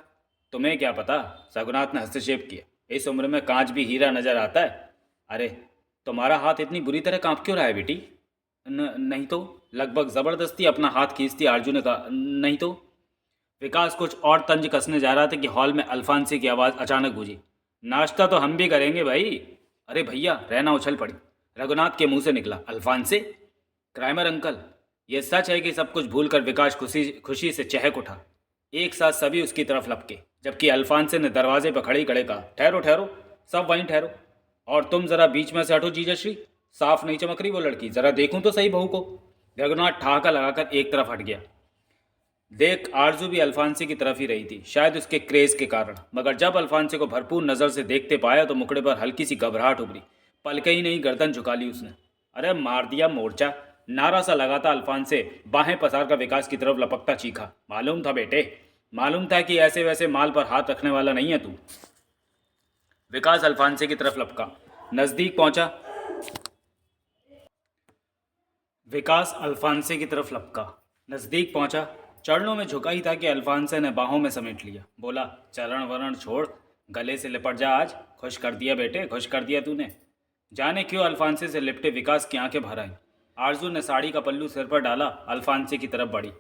तुम्हें क्या पता, रघुनाथ ने हस्तक्षेप किया, इस उम्र में कांच भी हीरा नजर आता है। अरे तुम्हारा हाथ इतनी बुरी तरह कांप क्यों रहा है बेटी? नहीं तो, लगभग ज़बरदस्ती अपना हाथ खींचती आरजू ने कहा, नहीं तो। विकास कुछ और तंज कसने जा रहा था कि हॉल में अल्फांसे की आवाज़ अचानक गूंजी, नाश्ता तो हम भी करेंगे भाई। अरे भैया, रहना उछल पड़ी। रघुनाथ के मुंह से निकला, अल्फांसे? क्राइमर अंकल। यह सच है कि सब कुछ भूलकर विकास खुशी से चहक उठा। एक साथ सभी उसकी तरफ लपके, जबकि अल्फांसे ने दरवाजे पर खड़े खड़े कहा, ठहरो ठहरो, सब वहीं ठहरो। और तुम जरा बीच में से हटो जीजाश्री, साफ नहीं चमक रही वो लड़की, जरा देखूं तो सही बहू को। रघुनाथ ठहाका लगाकर एक तरफ हट गया। देख, आरजू भी अल्फांसे की तरफ ही रही थी, शायद उसके क्रेज के कारण। मगर जब अल्फांसे को भरपूर नज़र से देखते पाया तो मुखड़े पर हल्की सी घबराहट उभरी। पलके ही नहीं, गर्दन झुका ली उसने। अरे मार दिया मोर्चा, नारा सा लगा था अल्फांसे। बाहें पसार कर विकास की तरफ लपकता चीखा, मालूम था बेटे, मालूम था कि ऐसे वैसे माल पर हाथ रखने वाला नहीं है तू। विकास अल्फांसे की तरफ लपका, नजदीक पहुंचा। विकास अल्फांसे की तरफ लपका, नजदीक पहुंचा। चरणों में झुका ही था कि अल्फांसे ने बाहों में समेट लिया। बोला, चरण वरण छोड़, गले से लिपट जा आज। खुश कर दिया बेटे, खुश कर दिया तूने। जाने क्यों अल्फांसे से लिपटे विकास की आंखें भर आईं। आरजू ने साड़ी का पल्लू सिर पर डाला, अल्फांसे की तरफ बढ़ी।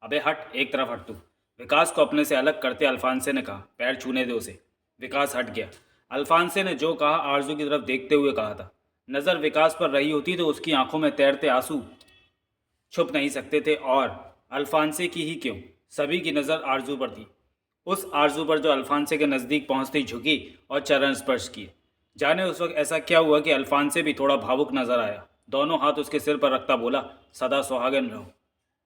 अबे हट, एक तरफ हट तू। विकास को अपने से अलग करते अल्फांसे ने कहा, पैर छूने दे उसे। विकास हट गया। अल्फांसे ने जो कहा आरजू की तरफ देखते हुए कहा था। नज़र विकास पर रही होती तो उसकी आंखों में तैरते आंसू छुप नहीं सकते थे, और अल्फांसे की ही क्यों, सभी की नज़र आरजू पर थी। उस आरजू पर जो अल्फांसे के नज़दीक पहुंचते ही झुकी और चरण स्पर्श किए। जाने उस वक्त ऐसा क्या हुआ कि अल्फांसे भी थोड़ा भावुक नजर आया। दोनों हाथ उसके सिर पर रखता बोला, सदा सुहागन रहो।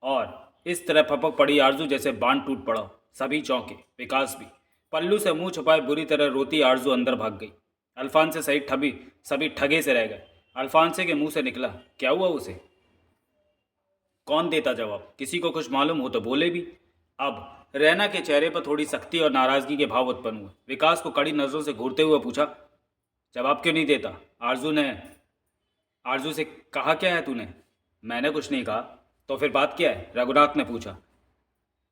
और इस तरह फपक पड़ी आरजू जैसे बांध टूट पड़ा हो। सभी चौंके, विकास भी। पल्लू से मुंह छुपाए बुरी तरह रोती आरजू अंदर भाग गई। अल्फांसे सहित सभी ठगे से रह गए। अल्फांसे के मुंह से निकला, क्या हुआ उसे? कौन देता जवाब? किसी को कुछ मालूम हो तो बोले भी। अब रैना के चेहरे पर थोड़ी सख्ती और नाराजगी के भाव उत्पन्न हुए। विकास को कड़ी नजरों से घूरते हुए पूछा, जवाब क्यों नहीं देता? आरजू से कहा क्या है तूने? मैंने कुछ नहीं कहा। तो फिर बात क्या है? रघुनाथ ने पूछा।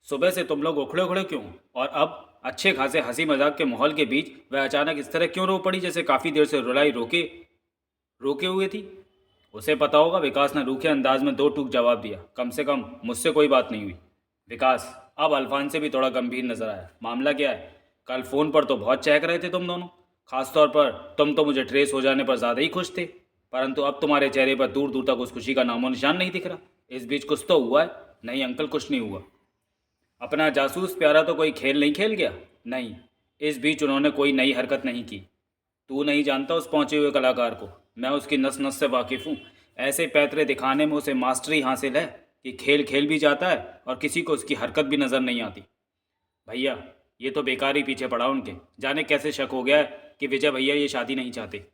सुबह से तुम लोग उखड़े उखड़े क्यों? और अब अच्छे खासे हंसी मजाक के माहौल के बीच वह अचानक इस तरह क्यों रो पड़ी, जैसे काफी देर से रुलाई रोके रोके हुए थी? उसे पता होगा, विकास ने रूखे अंदाज में दो टूक जवाब दिया। कम से कम मुझसे कोई बात नहीं हुई। विकास अब अल्फान से भी थोड़ा गंभीर नजर आया। मामला क्या है? कल फोन पर तो बहुत चहक रहे थे तुम दोनों। खासतौर पर तुम तो मुझे ट्रेस हो जाने पर ज़्यादा ही खुश थे, परंतु अब तुम्हारे चेहरे पर दूर दूर तक उस खुशी का नामो निशान नहीं दिख रहा। इस बीच कुछ तो हुआ है? नहीं अंकल, कुछ नहीं हुआ। अपना जासूस प्यारा तो कोई खेल नहीं खेल गया? नहीं, इस बीच उन्होंने कोई नई हरकत नहीं की। तू नहीं जानता उस पहुंचे हुए कलाकार को। मैं उसकी नस नस से वाकिफ़ हूँ। ऐसे पैतरे दिखाने में उसे मास्टरी हासिल है कि खेल खेल भी जाता है और किसी को उसकी हरकत भी नज़र नहीं आती। भैया, ये तो बेकार ही पीछे पड़ा उनके। जाने कैसे शक हो गया है कि विजय भैया ये शादी नहीं चाहते।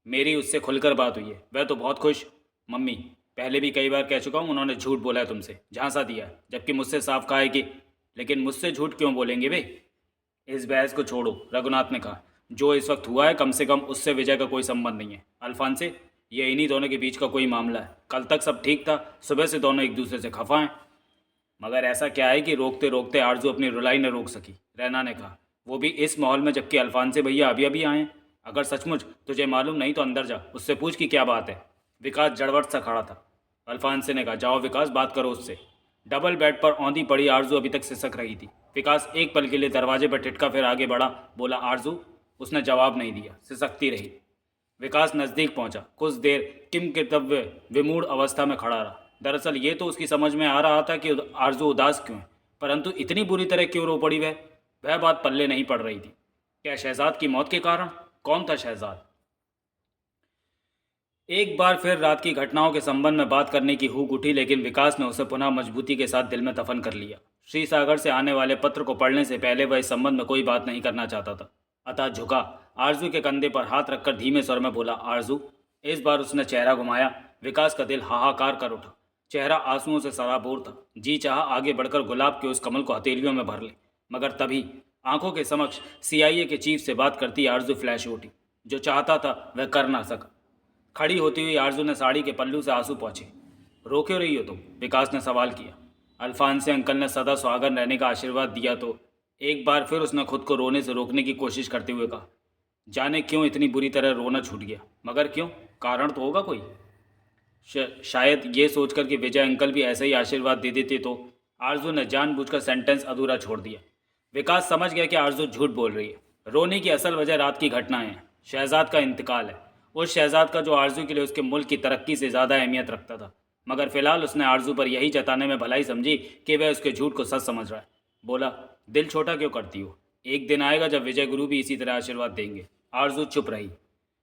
मेरी उससे खुलकर बात हुई है, वह तो बहुत खुश। मम्मी, पहले भी कई बार कह चुका हूँ, उन्होंने झूठ बोला है तुमसे, झांसा दिया है, जबकि मुझसे साफ कहा है कि। लेकिन मुझसे झूठ क्यों बोलेंगे वे? इस बहस को छोड़ो, रघुनाथ ने कहा। जो इस वक्त हुआ है, कम से कम उससे विजय का कोई संबंध नहीं है। अल्फान से ये इन्हीं दोनों के बीच का कोई मामला है। कल तक सब ठीक था, सुबह से दोनों एक दूसरे से खफा हैं। मगर ऐसा क्या है कि रोकते रोकते आरजू अपनी रुलाई न रोक सकी? रैना ने कहा, वो भी इस माहौल में, जबकि अल्फान से भैया अभी अभी आए हैं। अगर सचमुच तुझे मालूम नहीं तो अंदर जा, उससे पूछ कि क्या बात है। विकास जड़वट सा खड़ा था। अल्फांसे ने कहा, जाओ विकास, बात करो उससे। डबल बेड पर औंधी पड़ी आरजू अभी तक सिसक रही थी। विकास एक पल के लिए दरवाजे पर टिटका, फिर आगे बढ़ा, बोला, आरजू। उसने जवाब नहीं दिया, सिसकती रही। विकास नज़दीक पहुंचा, कुछ देर किम कर्तव्य विमूढ़ अवस्था में खड़ा रहा। दरअसल ये तो उसकी समझ में आ रहा था कि आरजू उदास क्यों है, परंतु इतनी बुरी तरह क्यों रो पड़ी वह बात पल्ले नहीं पड़ रही थी। क्या शहजाद की मौत के कारण? कौन था शहजाद? एक बार फिर रात की घटनाओं के संबंध में बात करने की हूक उठी, लेकिन विकास ने उसे पुनः मजबूती के साथ दिल में दफन कर लिया। श्री सागर से आने वाले पत्र को पढ़ने से पहले वह इस संबंध में कोई बात नहीं करना चाहता था। अतः झुका, आरजू के कंधे पर हाथ रखकर धीमे स्वर में बोला, आरजू। इस बार उसने चेहरा घुमाया। विकास का दिल हाहाकार कर उठा। चेहरा आंसुओं से सराबोर था। जी चाहा आगे बढ़कर गुलाब के उस कमल को हथेलियों में भर ले, मगर तभी आंखों के समक्ष CIA के चीफ से बात करती आरजू फ्लैश उठी। जो चाहता था वह कर ना सका। खड़ी होती हुई आरजू ने साड़ी के पल्लू से आंसू पोंछे। रो क्यों रही हो तुम? विकास ने सवाल किया। अल्फान से अंकल ने सदा सुहागन रहने का आशीर्वाद दिया तो। एक बार फिर उसने खुद को रोने से रोकने की कोशिश करते हुए कहा। जाने क्यों इतनी बुरी तरह रोना छूट गया। मगर क्यों? कारण तो होगा कोई। शायद ये सोचकर कि विजय अंकल भी ऐसे ही आशीर्वाद दे देते तो। आरजू ने जानबूझकर सेंटेंस अधूरा छोड़ दिया। विकास समझ गया कि आरजू झूठ बोल रही है। रोने की असल वजह रात की घटनाएं हैं। शहजाद का इंतकाल है। उस शहजाद का जो आरजू के लिए उसके मुल्क की तरक्की से ज़्यादा अहमियत रखता था। मगर फिलहाल उसने आरजू पर यही जताने में भलाई समझी कि वह उसके झूठ को सच समझ रहा है। बोला, दिल छोटा क्यों करती हो? एक दिन आएगा जब विजय गुरु भी इसी तरह आशीर्वाद देंगे। आरजू चुप रही।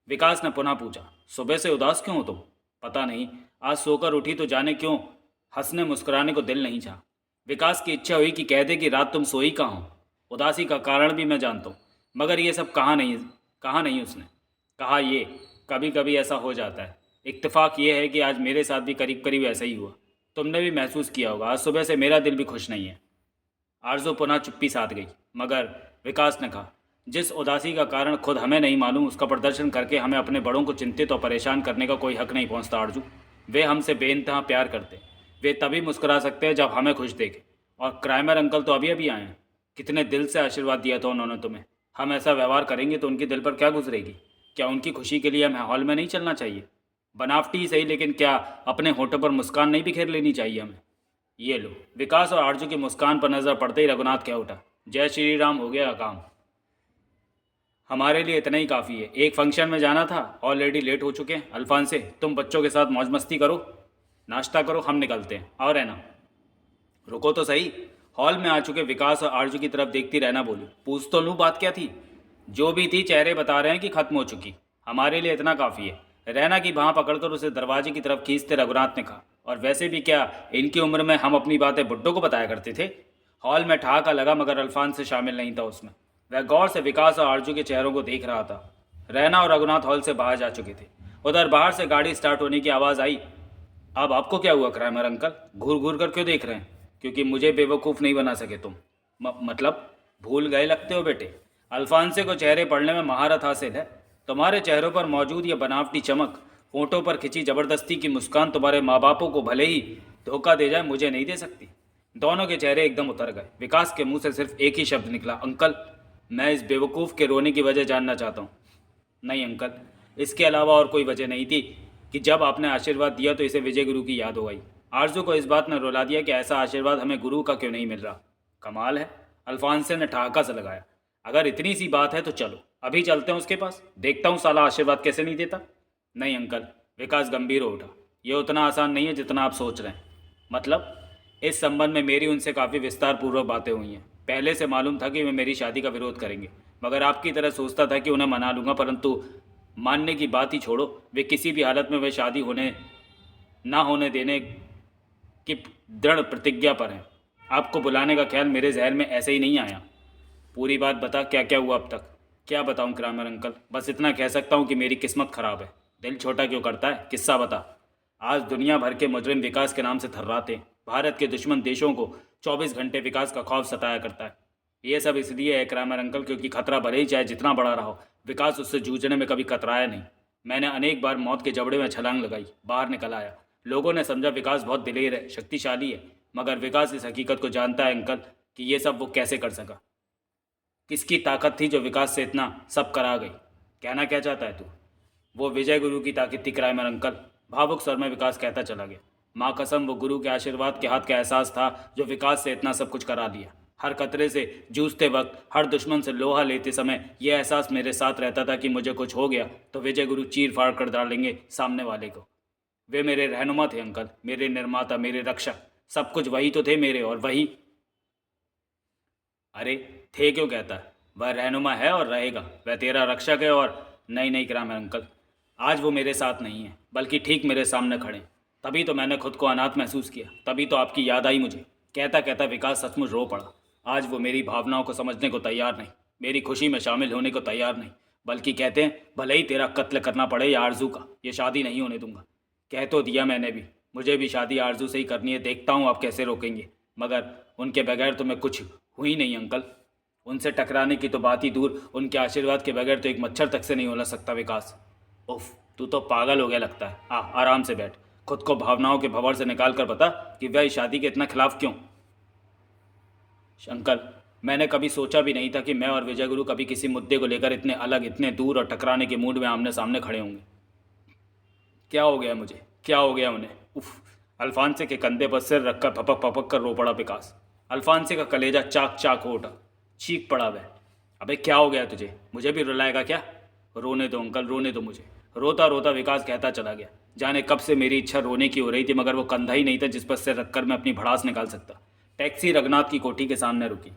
विकास ने पुनः पूछा, सुबह से उदास क्यों हो तुम? पता नहीं, आज सोकर उठी तो जाने क्यों हंसने मुस्कुराने को दिल नहीं चाहा। विकास की इच्छा हुई कि कह दे कि रात तुम सोई कहाँ हो। उदासी का कारण भी मैं जानता हूँ, मगर ये सब कहा नहीं उसने। कहा ये, कभी कभी ऐसा हो जाता है। इत्तेफाक ये है कि आज मेरे साथ भी करीब करीब ऐसा ही हुआ। तुमने भी महसूस किया होगा, आज सुबह से मेरा दिल भी खुश नहीं है। आरजू पुनः चुप्पी साध गई, मगर विकास ने कहा, जिस उदासी का कारण खुद हमें नहीं मालूम, उसका प्रदर्शन करके हमें अपने बड़ों को चिंतित और परेशान करने का कोई हक नहीं पहुंचता आरजू। वे हमसे बेइंतहा प्यार करते। वे तभी मुस्कुरा सकते हैं जब हमें खुश देखें। और क्राइमर अंकल तो अभी अभी आए हैं। कितने दिल से आशीर्वाद दिया था उन्होंने तुम्हें। हम ऐसा व्यवहार करेंगे तो उनके दिल पर क्या गुजरेगी? क्या उनकी खुशी के लिए हमें हॉल में नहीं चलना चाहिए? बनावटी ही सही, लेकिन क्या अपने होठों पर मुस्कान नहीं बिखेर लेनी चाहिए हमें? ये लो। विकास और आरजू की मुस्कान पर नजर पड़ते ही रघुनाथ कह उठा, जय श्री राम, हो गया काम। हमारे लिए इतना ही काफ़ी है। एक फंक्शन में जाना था, ऑलरेडी लेट हो चुके हैं। अल्फांसे, तुम बच्चों के साथ मौज मस्ती करो, नाश्ता करो, हम निकलते हैं। और है ना, रुको तो सही। हॉल में आ चुके विकास और आरजू की तरफ देखती रहना बोली, पूछ तो लूँ बात क्या थी? जो भी थी, चेहरे बता रहे हैं कि खत्म हो चुकी। हमारे लिए इतना काफ़ी है। रैना की बाँह पकड़कर उसे दरवाजे की तरफ खींचते रघुनाथ ने कहा, और वैसे भी क्या इनकी उम्र में हम अपनी बातें बुड्ढों को बताया करते थे? हॉल में ठहाका लगा, मगर अल्फान से शामिल नहीं था उसमें। वह गौर से विकास और आरजू के चेहरों को देख रहा था। रैना और रघुनाथ हॉल से बाहर जा चुके थे। उधर बाहर से गाड़ी स्टार्ट होने की आवाज़ आई। अब आपको क्या हुआ क्राइमर अंकल? घूर घूर कर क्यों देख रहे हैं? क्योंकि मुझे बेवकूफ़ नहीं बना सके तुम। मतलब भूल गए लगते हो बेटे। अल्फांसे को चेहरे पढ़ने में महारत हासिल है। तुम्हारे चेहरों पर मौजूद ये बनावटी चमक, फोटो पर खिंची जबरदस्ती की मुस्कान तुम्हारे माँ बापों को भले ही धोखा दे जाए, मुझे नहीं दे सकती। दोनों के चेहरे एकदम उतर गए। विकास के मुंह से सिर्फ एक ही शब्द निकला, अंकल। मैं इस बेवकूफ़ के रोने की वजह जानना चाहता हूँ। नहीं अंकल, इसके अलावा और कोई वजह नहीं थी कि जब आपने आशीर्वाद दिया तो इसे विजय गुरु की याद हो गई। आरजू को इस बात ने रुला दिया कि ऐसा आशीर्वाद हमें गुरु का क्यों नहीं मिल रहा। कमाल है, अल्फांसे ने ठहाका से लगाया। अगर इतनी सी बात है तो चलो अभी चलते हैं उसके पास, देखता हूँ साला आशीर्वाद कैसे नहीं देता। नहीं अंकल, विकास गंभीर हो उठा, यह उतना आसान नहीं है जितना आप सोच रहे हैं। मतलब? इस संबंध में मेरी उनसे काफ़ी विस्तार पूर्वक बातें हुई हैं। पहले से मालूम था कि वे मेरी शादी का विरोध करेंगे, मगर आपकी तरह सोचता था कि उन्हें मना लूँगा, परंतु मानने की बात ही छोड़ो, वे किसी भी हालत में वे शादी होने ना होने देने की दृढ़ प्रतिज्ञा पर हैं। आपको बुलाने का ख्याल मेरे जहन में ऐसे ही नहीं आया। पूरी बात बता, क्या क्या हुआ अब तक? क्या बताऊं क्रामर अंकल, बस इतना कह सकता हूं कि मेरी किस्मत खराब है। दिल छोटा क्यों करता है? किस्सा बता। आज दुनिया भर के मुजरिम विकास के नाम से थर्राते हैं। भारत के दुश्मन देशों को 24 घंटे विकास का खौफ सताया करता है। ये सब इसलिए है क्रामर अंकल, क्योंकि खतरा भले ही चाहे जितना बड़ा रहा हो, विकास उससे जूझने में कभी कतराया नहीं। मैंने अनेक बार मौत के जबड़े में छलांग लगाई, बाहर निकल आया। लोगों ने समझा विकास बहुत दिलेर है, शक्तिशाली है, मगर विकास इस हकीकत को जानता है अंकल कि ये सब वो कैसे कर सका। किसकी ताकत थी जो विकास से इतना सब करा गई? कहना क्या चाहता है तू? वो विजय गुरु की ताकत थी क्राइमर अंकल, भावुक स्वर में विकास कहता चला गया। माँ कसम, वो गुरु के आशीर्वाद के हाथ का एहसास था जो विकास से इतना सब कुछ करा दिया। हर खतरे से जूझते वक्त, हर दुश्मन से लोहा लेते समय यह एहसास मेरे साथ रहता था कि मुझे कुछ हो गया तो विजय गुरु चीर फाड़ कर डालेंगे सामने वाले को। वे मेरे रहनुमा थे अंकल, मेरे निर्माता, मेरे रक्षक, सब कुछ वही तो थे मेरे। और वही, अरे थे क्यों कहता है? वह रहनुमा है और रहेगा, वह तेरा रक्षक है। और नहीं नहीं क्रामर अंकल, आज वो मेरे साथ नहीं है, बल्कि ठीक मेरे सामने खड़े। तभी तो मैंने खुद को अनाथ महसूस किया, तभी तो आपकी याद आई मुझे। कहता कहता विकास सचमुच रो पड़ा। आज वो मेरी भावनाओं को समझने को तैयार नहीं, मेरी खुशी में शामिल होने को तैयार नहीं, बल्कि कहते हैं भले ही तेरा कत्ल करना पड़े या आरजू का, ये शादी नहीं होने दूंगा। कह तो दिया मैंने भी, मुझे भी शादी आरजू से ही करनी है। देखता हूँ आप कैसे रोकेंगे, मगर उनके बगैर तो मैं कुछ हुई नहीं अंकल। उनसे टकराने की तो बात ही दूर, उनके आशीर्वाद के बगैर तो एक मच्छर तक से नहीं उलझ सकता विकास। उफ, तू तो पागल हो गया लगता है। आराम से बैठ, खुद को भावनाओं के भंवर से निकाल कर बता कि वह इस शादी के इतना खिलाफ क्यों? अंकल, मैंने कभी सोचा भी नहीं था कि मैं और विजय गुरु कभी किसी मुद्दे को लेकर इतने अलग, इतने दूर और टकराने के मूड में आमने सामने खड़े होंगे। क्या हो गया मुझे, क्या हो गया उन्हें? उफ, अल्फांसे के कंधे पर सिर रखकर फपक फपक कर रो पड़ा विकास। अल्फांसे का कलेजा चाक चाक हो उठा, चीख पड़ा वह। अबे क्या हो गया तुझे? मुझे भी रुलाएगा क्या? रोने दो अंकल, रोने दो मुझे। रोता रोता विकास कहता चला गया। जाने कब से मेरी इच्छा रोने की हो रही थी, मगर वो कंधा ही नहीं था जिस पर सिर रखकर मैं अपनी भड़ास निकाल सकता। टैक्सी रघुनाथ की कोठी के सामने रुकी।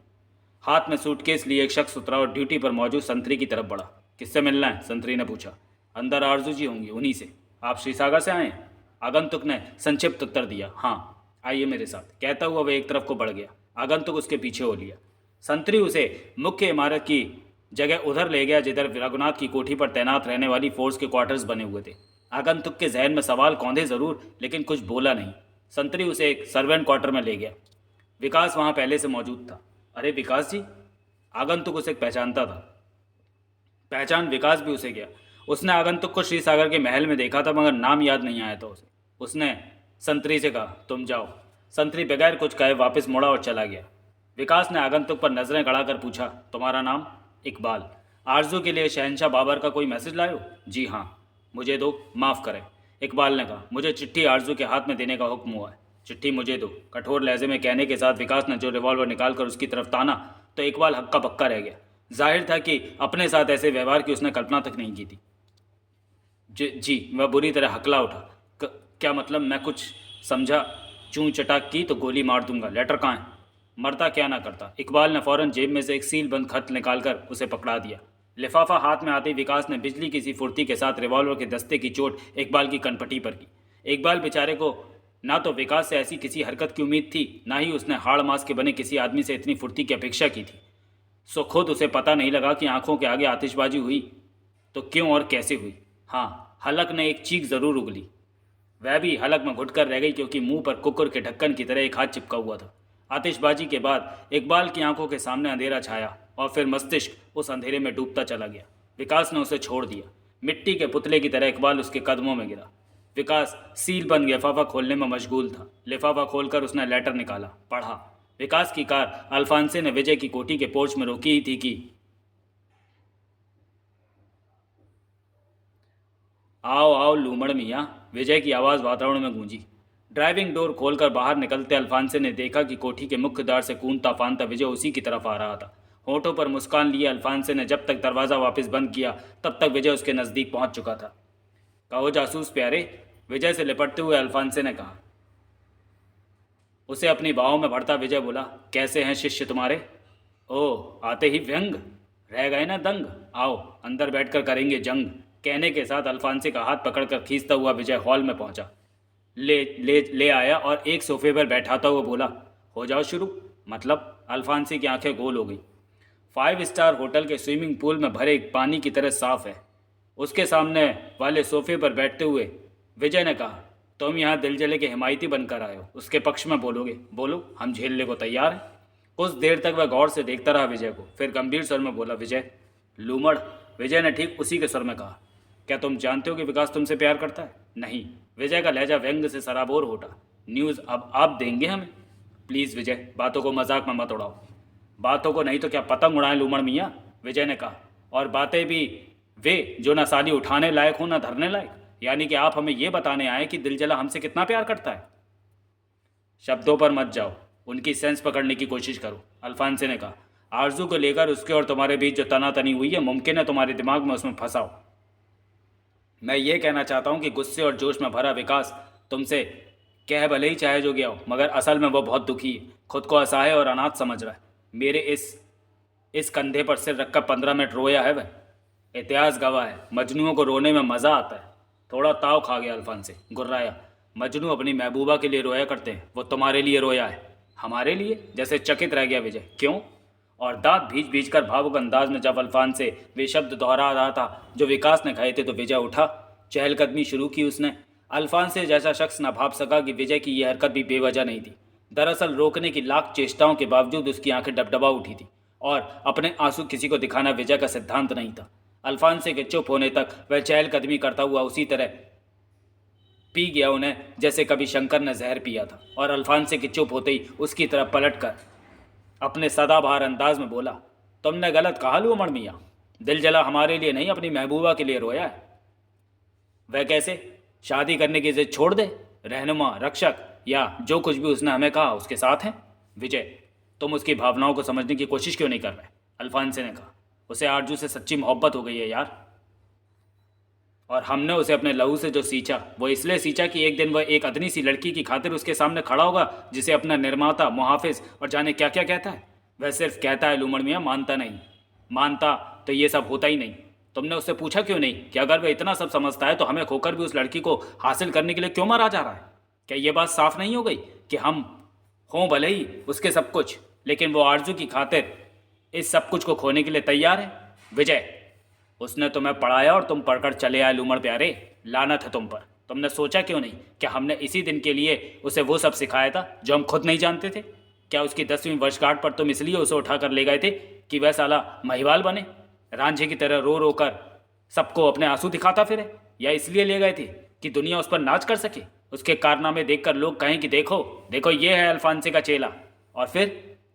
हाथ में सूटकेस लिए एक शख्स उतरा और ड्यूटी पर मौजूद संतरी की तरफ बढ़ा। किससे मिलना है? संतरी ने पूछा। अंदर आरजू जी होंगी, उन्हीं से। आप श्रीसागर से आए हैं? आगंतुक ने संक्षिप्त उत्तर दिया। हाँ। आइए मेरे साथ, कहता हुआ वह एक तरफ को बढ़ गया। आगंतुक उसके पीछे हो लिया। संतरी उसे मुख्य इमारत की जगह उधर ले गया जिधर रघुनाथ की कोठी पर तैनात रहने वाली फोर्स के क्वार्टर्स बने हुए थे। आगंतुक के जहन में सवाल कौंधे जरूर, लेकिन कुछ बोला नहीं। संतरी उसे एक सर्वेंट क्वार्टर में ले गया। विकास वहां पहले से मौजूद था। अरे विकास जी! आगंतुक उसे पहचानता था। पहचान विकास भी उसे गया। उसने आगंतुक को श्री सागर के महल में देखा था, मगर नाम याद नहीं आया था उसे। उसने संतरी से कहा, तुम जाओ। संतरी बगैर कुछ कहे वापस मुड़ा और चला गया। विकास ने आगंतुक पर नजरें गड़ाकर पूछा, तुम्हारा नाम? इकबाल। आरजू के लिए शहंशाह बाबर का कोई मैसेज लाए हो? जी हाँ। मुझे दो। माफ़ करें, इकबाल ने कहा। मुझे चिट्ठी आरजू के हाथ में देने का हुक्म हुआ है। चिट्ठी मुझे दो, कठोर लहजे में कहने के साथ विकास ने जो रिवॉल्वर निकालकर उसकी तरफ ताना तो इकबाल हक्का बक्का रह गया। जाहिर था कि अपने साथ ऐसे व्यवहार की उसने कल्पना तक नहीं की थी। जी, वह बुरी तरह हकला उठा। क्या मतलब? मैं कुछ समझा। चूं चटाक की तो गोली मार दूंगा। लेटर कहाँ है? मरता क्या ना करता। इकबाल ने फौरन जेब में से एक सील बंद खत निकालकर उसे पकड़ा दिया। लिफाफा हाथ में आते ही विकास ने बिजली की सी फुर्ती के साथ रिवॉल्वर के दस्ते की चोट इकबाल की कनपटी पर की। इकबाल बेचारे को ना तो विकास से ऐसी किसी हरकत की उम्मीद थी, ना ही उसने हाड़ मास के बने किसी आदमी से इतनी फुर्ती की अपेक्षा की थी। सो खुद उसे पता नहीं लगा कि आंखों के आगे आतिशबाजी हुई तो क्यों और कैसे हुई। हाँ, हलक ने एक चीख जरूर उगली। वह भी हलक में घुटकर रह गई, क्योंकि मुंह पर कुकुर के ढक्कन की तरह एक हाथ चिपका हुआ था। आतिशबाजी के बाद इकबाल की आंखों के सामने अंधेरा छाया और फिर मस्तिष्क उस अंधेरे में डूबता चला गया। विकास ने उसे छोड़ दिया। मिट्टी के पुतले की तरह इकबाल उसके कदमों में गिरा। विकास सील बंद लिफाफा खोलने में मशगूल था। लिफाफा खोलकर उसने लेटर निकाला, पढ़ा। विकास की कार अल्फांसे ने विजय की कोठी के पोर्च में रोकी ही थी कि आओ आओ लूमड़ मियाँ, विजय की आवाज़ वातावरण में गूंजी। ड्राइविंग डोर खोलकर बाहर निकलते अल्फांसे ने देखा कि कोठी के मुख्य द्वार से कूदता फांदता विजय उसी की तरफ आ रहा था। होठों पर मुस्कान लिए अल्फांसे ने जब तक दरवाज़ा वापस बंद किया तब तक विजय उसके नज़दीक पहुंच चुका था। कहो जासूस प्यारे, विजय से लिपटते हुए अल्फांसे ने कहा। उसे अपनी बाहों में भरता विजय बोला, कैसे हैं शिष्य तुम्हारे? ओह, आते ही व्यंग, रह गए ना दंग। आओ अंदर बैठकर करेंगे जंग। कहने के साथ अल्फांसे का हाथ पकड़कर खींचता हुआ विजय हॉल में पहुंचा। ले आया और एक सोफे पर बैठाता हुआ बोला, हो जाओ शुरू। मतलब? अल्फांसे की आंखें गोल हो गई। 5 स्टार होटल के स्विमिंग पूल में भरे पानी की तरह साफ है। उसके सामने वाले सोफे पर बैठते हुए विजय ने कहा, तुम यहाँ दिलजले के हिमायती बनकर आए हो, उसके पक्ष में बोलोगे? बोलो, हम झेलने को तैयार हैं। कुछ देर तक वह गौर से देखता रहा विजय को, फिर गंभीर स्वर में बोला, विजय लूमड़। विजय ने ठीक उसी के स्वर में कहा, क्या तुम जानते हो कि विकास तुमसे प्यार करता है? नहीं। विजय का लहजा व्यंग से सराबोर हो उठा। न्यूज़ अब आप देंगे हमें? प्लीज़ विजय, बातों को मजाक में मत उड़ाओ। बातों को नहीं तो क्या पतंग उड़ाएं लूमड़ मियाँ, विजय ने कहा। और बातें भी वे जो ना साली उठाने लायक हो ना धरने लायक। यानी कि आप हमें यह बताने आए कि दिलजला हमसे कितना प्यार करता है? शब्दों पर मत जाओ, उनकी सेंस पकड़ने की कोशिश करो, अल्फांसे ने कहा। आरजू को लेकर उसके और तुम्हारे बीच जो तनातनी हुई है, मुमकिन है तुम्हारे दिमाग में उसमें फंसाओ। मैं ये कहना चाहता हूँ कि गुस्से और जोश में भरा विकास तुमसे कह भले ही चाहे जो गया हो, मगर असल में वो बहुत दुखी है, खुद को असहाय और अनाथ समझ रहा है। मेरे इस कंधे पर सिर रखकर 15 मिनट रोया है वह। इतिहास गवाह है, मजनुओं को रोने में मज़ा आता है। थोड़ा ताव खा गया अल्फांसे, गुर्राया। मजनू अपनी महबूबा के लिए रोया करते हैं, वो तुम्हारे लिए रोया है? हमारे लिए? जैसे चकित रह गया विजय। क्यों? और दांत भींच भींच कर भावुक अंदाज में जब अल्फांसे वे शब्द दोहरा रहा था जो विकास ने कहे थे, तो विजय उठा। चहलकदमी शुरू की उसने। अल्फांसे जैसा शख्स न भाप सका कि विजय की यह हरकत भी बेवजह नहीं थी। दरअसल रोकने की लाख चेष्टाओं के बावजूद उसकी आंखें डबडबा उठी थी, और अपने आंसू किसी को दिखाना विजय का सिद्धांत नहीं था। अल्फांसे के चुप होने तक वह चहलकदमी करता हुआ उसी तरह पी गया उन्हें जैसे कभी शंकर ने जहर पिया था, और अल्फांसे के चुप होते ही उसकी तरफ पलटकर अपने सदाबहार अंदाज में बोला, तुमने गलत कहा लूमड़ मियाँ, दिलजला हमारे लिए नहीं अपनी महबूबा के लिए रोया है। वह कैसे? शादी करने की जिद छोड़ दे, रहनुमा, रक्षक या जो कुछ भी उसने हमें कहा उसके साथ हैं। विजय, तुम उसकी भावनाओं को समझने की कोशिश क्यों नहीं कर रहे? अल्फांसे ने कहा। उसे आरजू से सच्ची मोहब्बत हो गई है यार, और हमने उसे अपने लहू से जो सींचा वो इसलिए सींचा कि एक दिन वह एक अदनी सी लड़की की खातिर उसके सामने खड़ा होगा जिसे अपना निर्माता, मुहाफिज और जाने क्या क्या कहता है। वह सिर्फ कहता है लूमड़ मियाँ, मानता नहीं। मानता तो ये सब होता ही नहीं। तुमने उससे पूछा क्यों नहीं कि अगर वह इतना सब समझता है तो हमें खोकर भी उस लड़की को हासिल करने के लिए क्यों मारा जा रहा है? क्या ये बात साफ नहीं हो गई कि हम हों भले ही उसके सब कुछ, लेकिन वो आरजू की खातिर इस सब कुछ को खोने के लिए तैयार है? विजय, उसने तुम्हें पढ़ाया और तुम पढ़कर चले आए लूमड़ प्यारे। लानत है तुम पर। तुमने सोचा क्यों नहीं कि हमने इसी दिन के लिए उसे वो सब सिखाया था जो हम खुद नहीं जानते थे? क्या उसकी 10वीं वर्षगांठ पर तुम इसलिए उसे उठाकर ले गए थे कि वह साला महिवाल बने, रांझे की तरह रो रो कर सबको अपने आंसू दिखाता फिरे? या इसलिए ले गए थे कि दुनिया उस पर नाच कर सके, उसके कारनामे देखकर लोग कहें कि देखो देखो ये है अल्फांसे का चेला? और फिर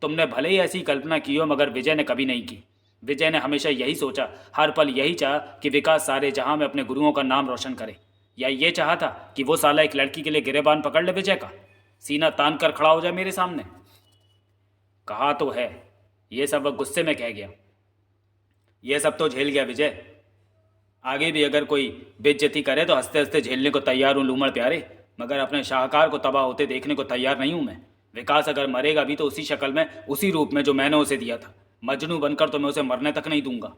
तुमने भले ही ऐसी कल्पना की हो, मगर विजय ने कभी नहीं की। विजय ने हमेशा यही सोचा, हर पल यही चाहा कि विकास सारे जहां में अपने गुरुओं का नाम रोशन करे। या ये चाहा था कि वो साला एक लड़की के लिए गिरेबान पकड़ ले विजय का, सीना तान कर खड़ा हो जाए मेरे सामने। कहा तो है, ये सब वह गुस्से में कह गया। ये सब तो झेल गया विजय, आगे भी अगर कोई बेइज्जती करे तो हंसते हंसते झेलने को तैयार हूँ लूमड़ प्यारे, मगर अपने शाहकार को तबाह होते देखने को तैयार नहीं हूँ मैं। विकास अगर मरेगा भी तो उसी शक्ल में, उसी रूप में जो मैंने उसे दिया था। मजनू बनकर तो मैं उसे मरने तक नहीं दूंगा।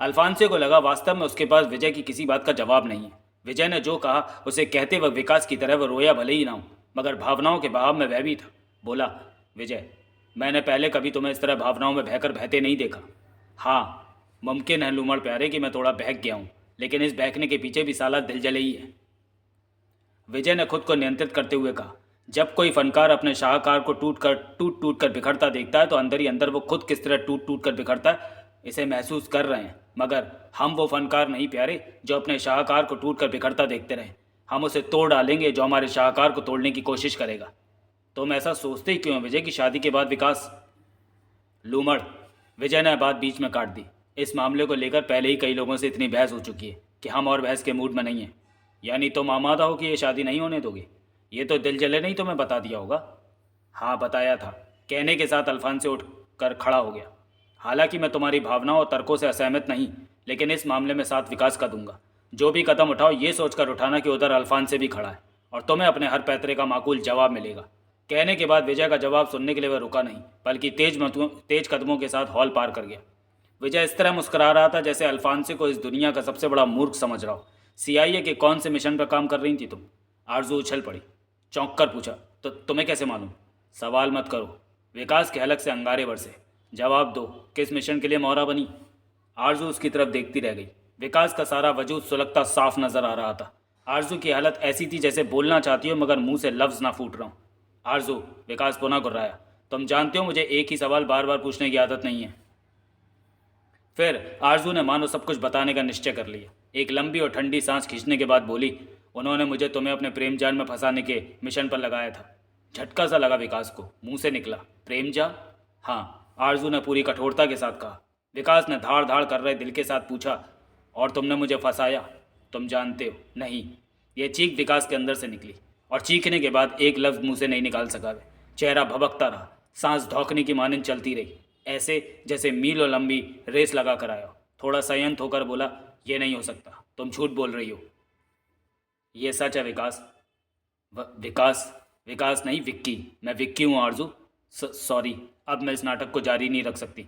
अल्फांसे को लगा वास्तव में उसके पास विजय की किसी बात का जवाब नहीं है। विजय ने जो कहा उसे कहते वक्त विकास की तरह वह रोया भले ही ना हो, मगर भावनाओं के बहाव में वह भी था। बोला, विजय, मैंने पहले कभी तुम्हें इस तरह भावनाओं में बहकर बहते नहीं देखा। हाँ, मुमकिन है लूमड़ प्यारे कि मैं थोड़ा बहक गया हूँ, लेकिन इस बहकने के पीछे भी साला दिल जले ही है। विजय ने खुद को नियंत्रित करते हुए कहा, जब कोई फनकार अपने शाहकार को टूट टूट कर बिखरता देखता है तो अंदर ही अंदर वो खुद किस तरह टूट टूट कर बिखरता है इसे महसूस कर रहे हैं। मगर हम वो फनकार नहीं प्यारे जो अपने शाहकार को टूट कर बिखरता देखते रहे। हम उसे तोड़ डालेंगे जो हमारे शाहकार को तोड़ने की कोशिश करेगा। तुम ऐसा सोचते ही क्यों हैं विजय की शादी के बाद विकास? लूमड़, विजय ने बात बीच में काट दी। इस मामले को लेकर पहले ही कई लोगों से इतनी बहस हो चुकी है कि हम और बहस के मूड में नहीं हैं। यानी तुम आमादा हो कि ये शादी नहीं होने दोगे? ये तो दिल जले नहीं तुम्हें बता दिया होगा? हाँ, बताया था, कहने के साथ अल्फांसे उठ कर खड़ा हो गया। हालांकि मैं तुम्हारी भावनाओं और तर्कों से असहमत नहीं, लेकिन इस मामले में साथ विकास का दूंगा। जो भी कदम उठाओ ये सोचकर उठाना कि उधर अल्फांसे भी खड़ा है और तुम्हें अपने हर पैतरे का माकूल जवाब मिलेगा। कहने के बाद विजय का जवाब सुनने के लिए वह रुका नहीं, बल्कि तेज कदमों के साथ हॉल पार कर गया। विजय इस तरह मुस्कुरा रहा था जैसे अल्फांसे को इस दुनिया का सबसे बड़ा मूर्ख समझ रहा हो। CIA के कौन से मिशन पर काम कर रही थी तुम? आरजू उछल पड़ी, चौंक कर पूछा, तो तुम्हें कैसे मालूम? सवाल मत करो। विकास के हलक से अंगारे बरसे। जवाब दो, किस मिशन के लिए मोहरा बनी? आरजू उसकी तरफ देखती रह गई। विकास का सारा वजूद सुलगता साफ नजर आ रहा था। आरजू की हालत ऐसी थी जैसे बोलना चाहती हो मगर मुंह से लफ्ज ना फूट रहा हूँ। आरजू, विकास पुनः गुर्राया, तुम जानते हो मुझे एक ही सवाल बार बार पूछने की आदत नहीं है। फिर आरजू ने मानो सब कुछ बताने का निश्चय कर लिया। एक लंबी और ठंडी सांस खींचने के बाद बोली, उन्होंने मुझे तुम्हें अपने प्रेम जाल में फंसाने के मिशन पर लगाया था। झटका सा लगा विकास को, मुंह से निकला, प्रेम जाल? हाँ, आरजू ने पूरी कठोरता के साथ कहा। विकास ने धाड़ धाड़ कर रहे दिल के साथ पूछा, और तुमने मुझे फंसाया? तुम जानते हो नहीं। यह चीख विकास के अंदर से निकली और चीखने के बाद एक लफ्ज मुंह से नहीं निकाल सका। वे चेहरा भभकता रहा, सांस धौंकने की मानंद चलती रही, ऐसे जैसे मीलों लंबी रेस लगा कर आया। थोड़ा संयंत्र होकर बोला, यह नहीं हो सकता, तुम झूठ बोल रही हो। यह सच है विकास। विकास? विकास नहीं, विक्की। मैं विक्की हूँ आरजू। सॉरी, अब मैं इस नाटक को जारी नहीं रख सकती।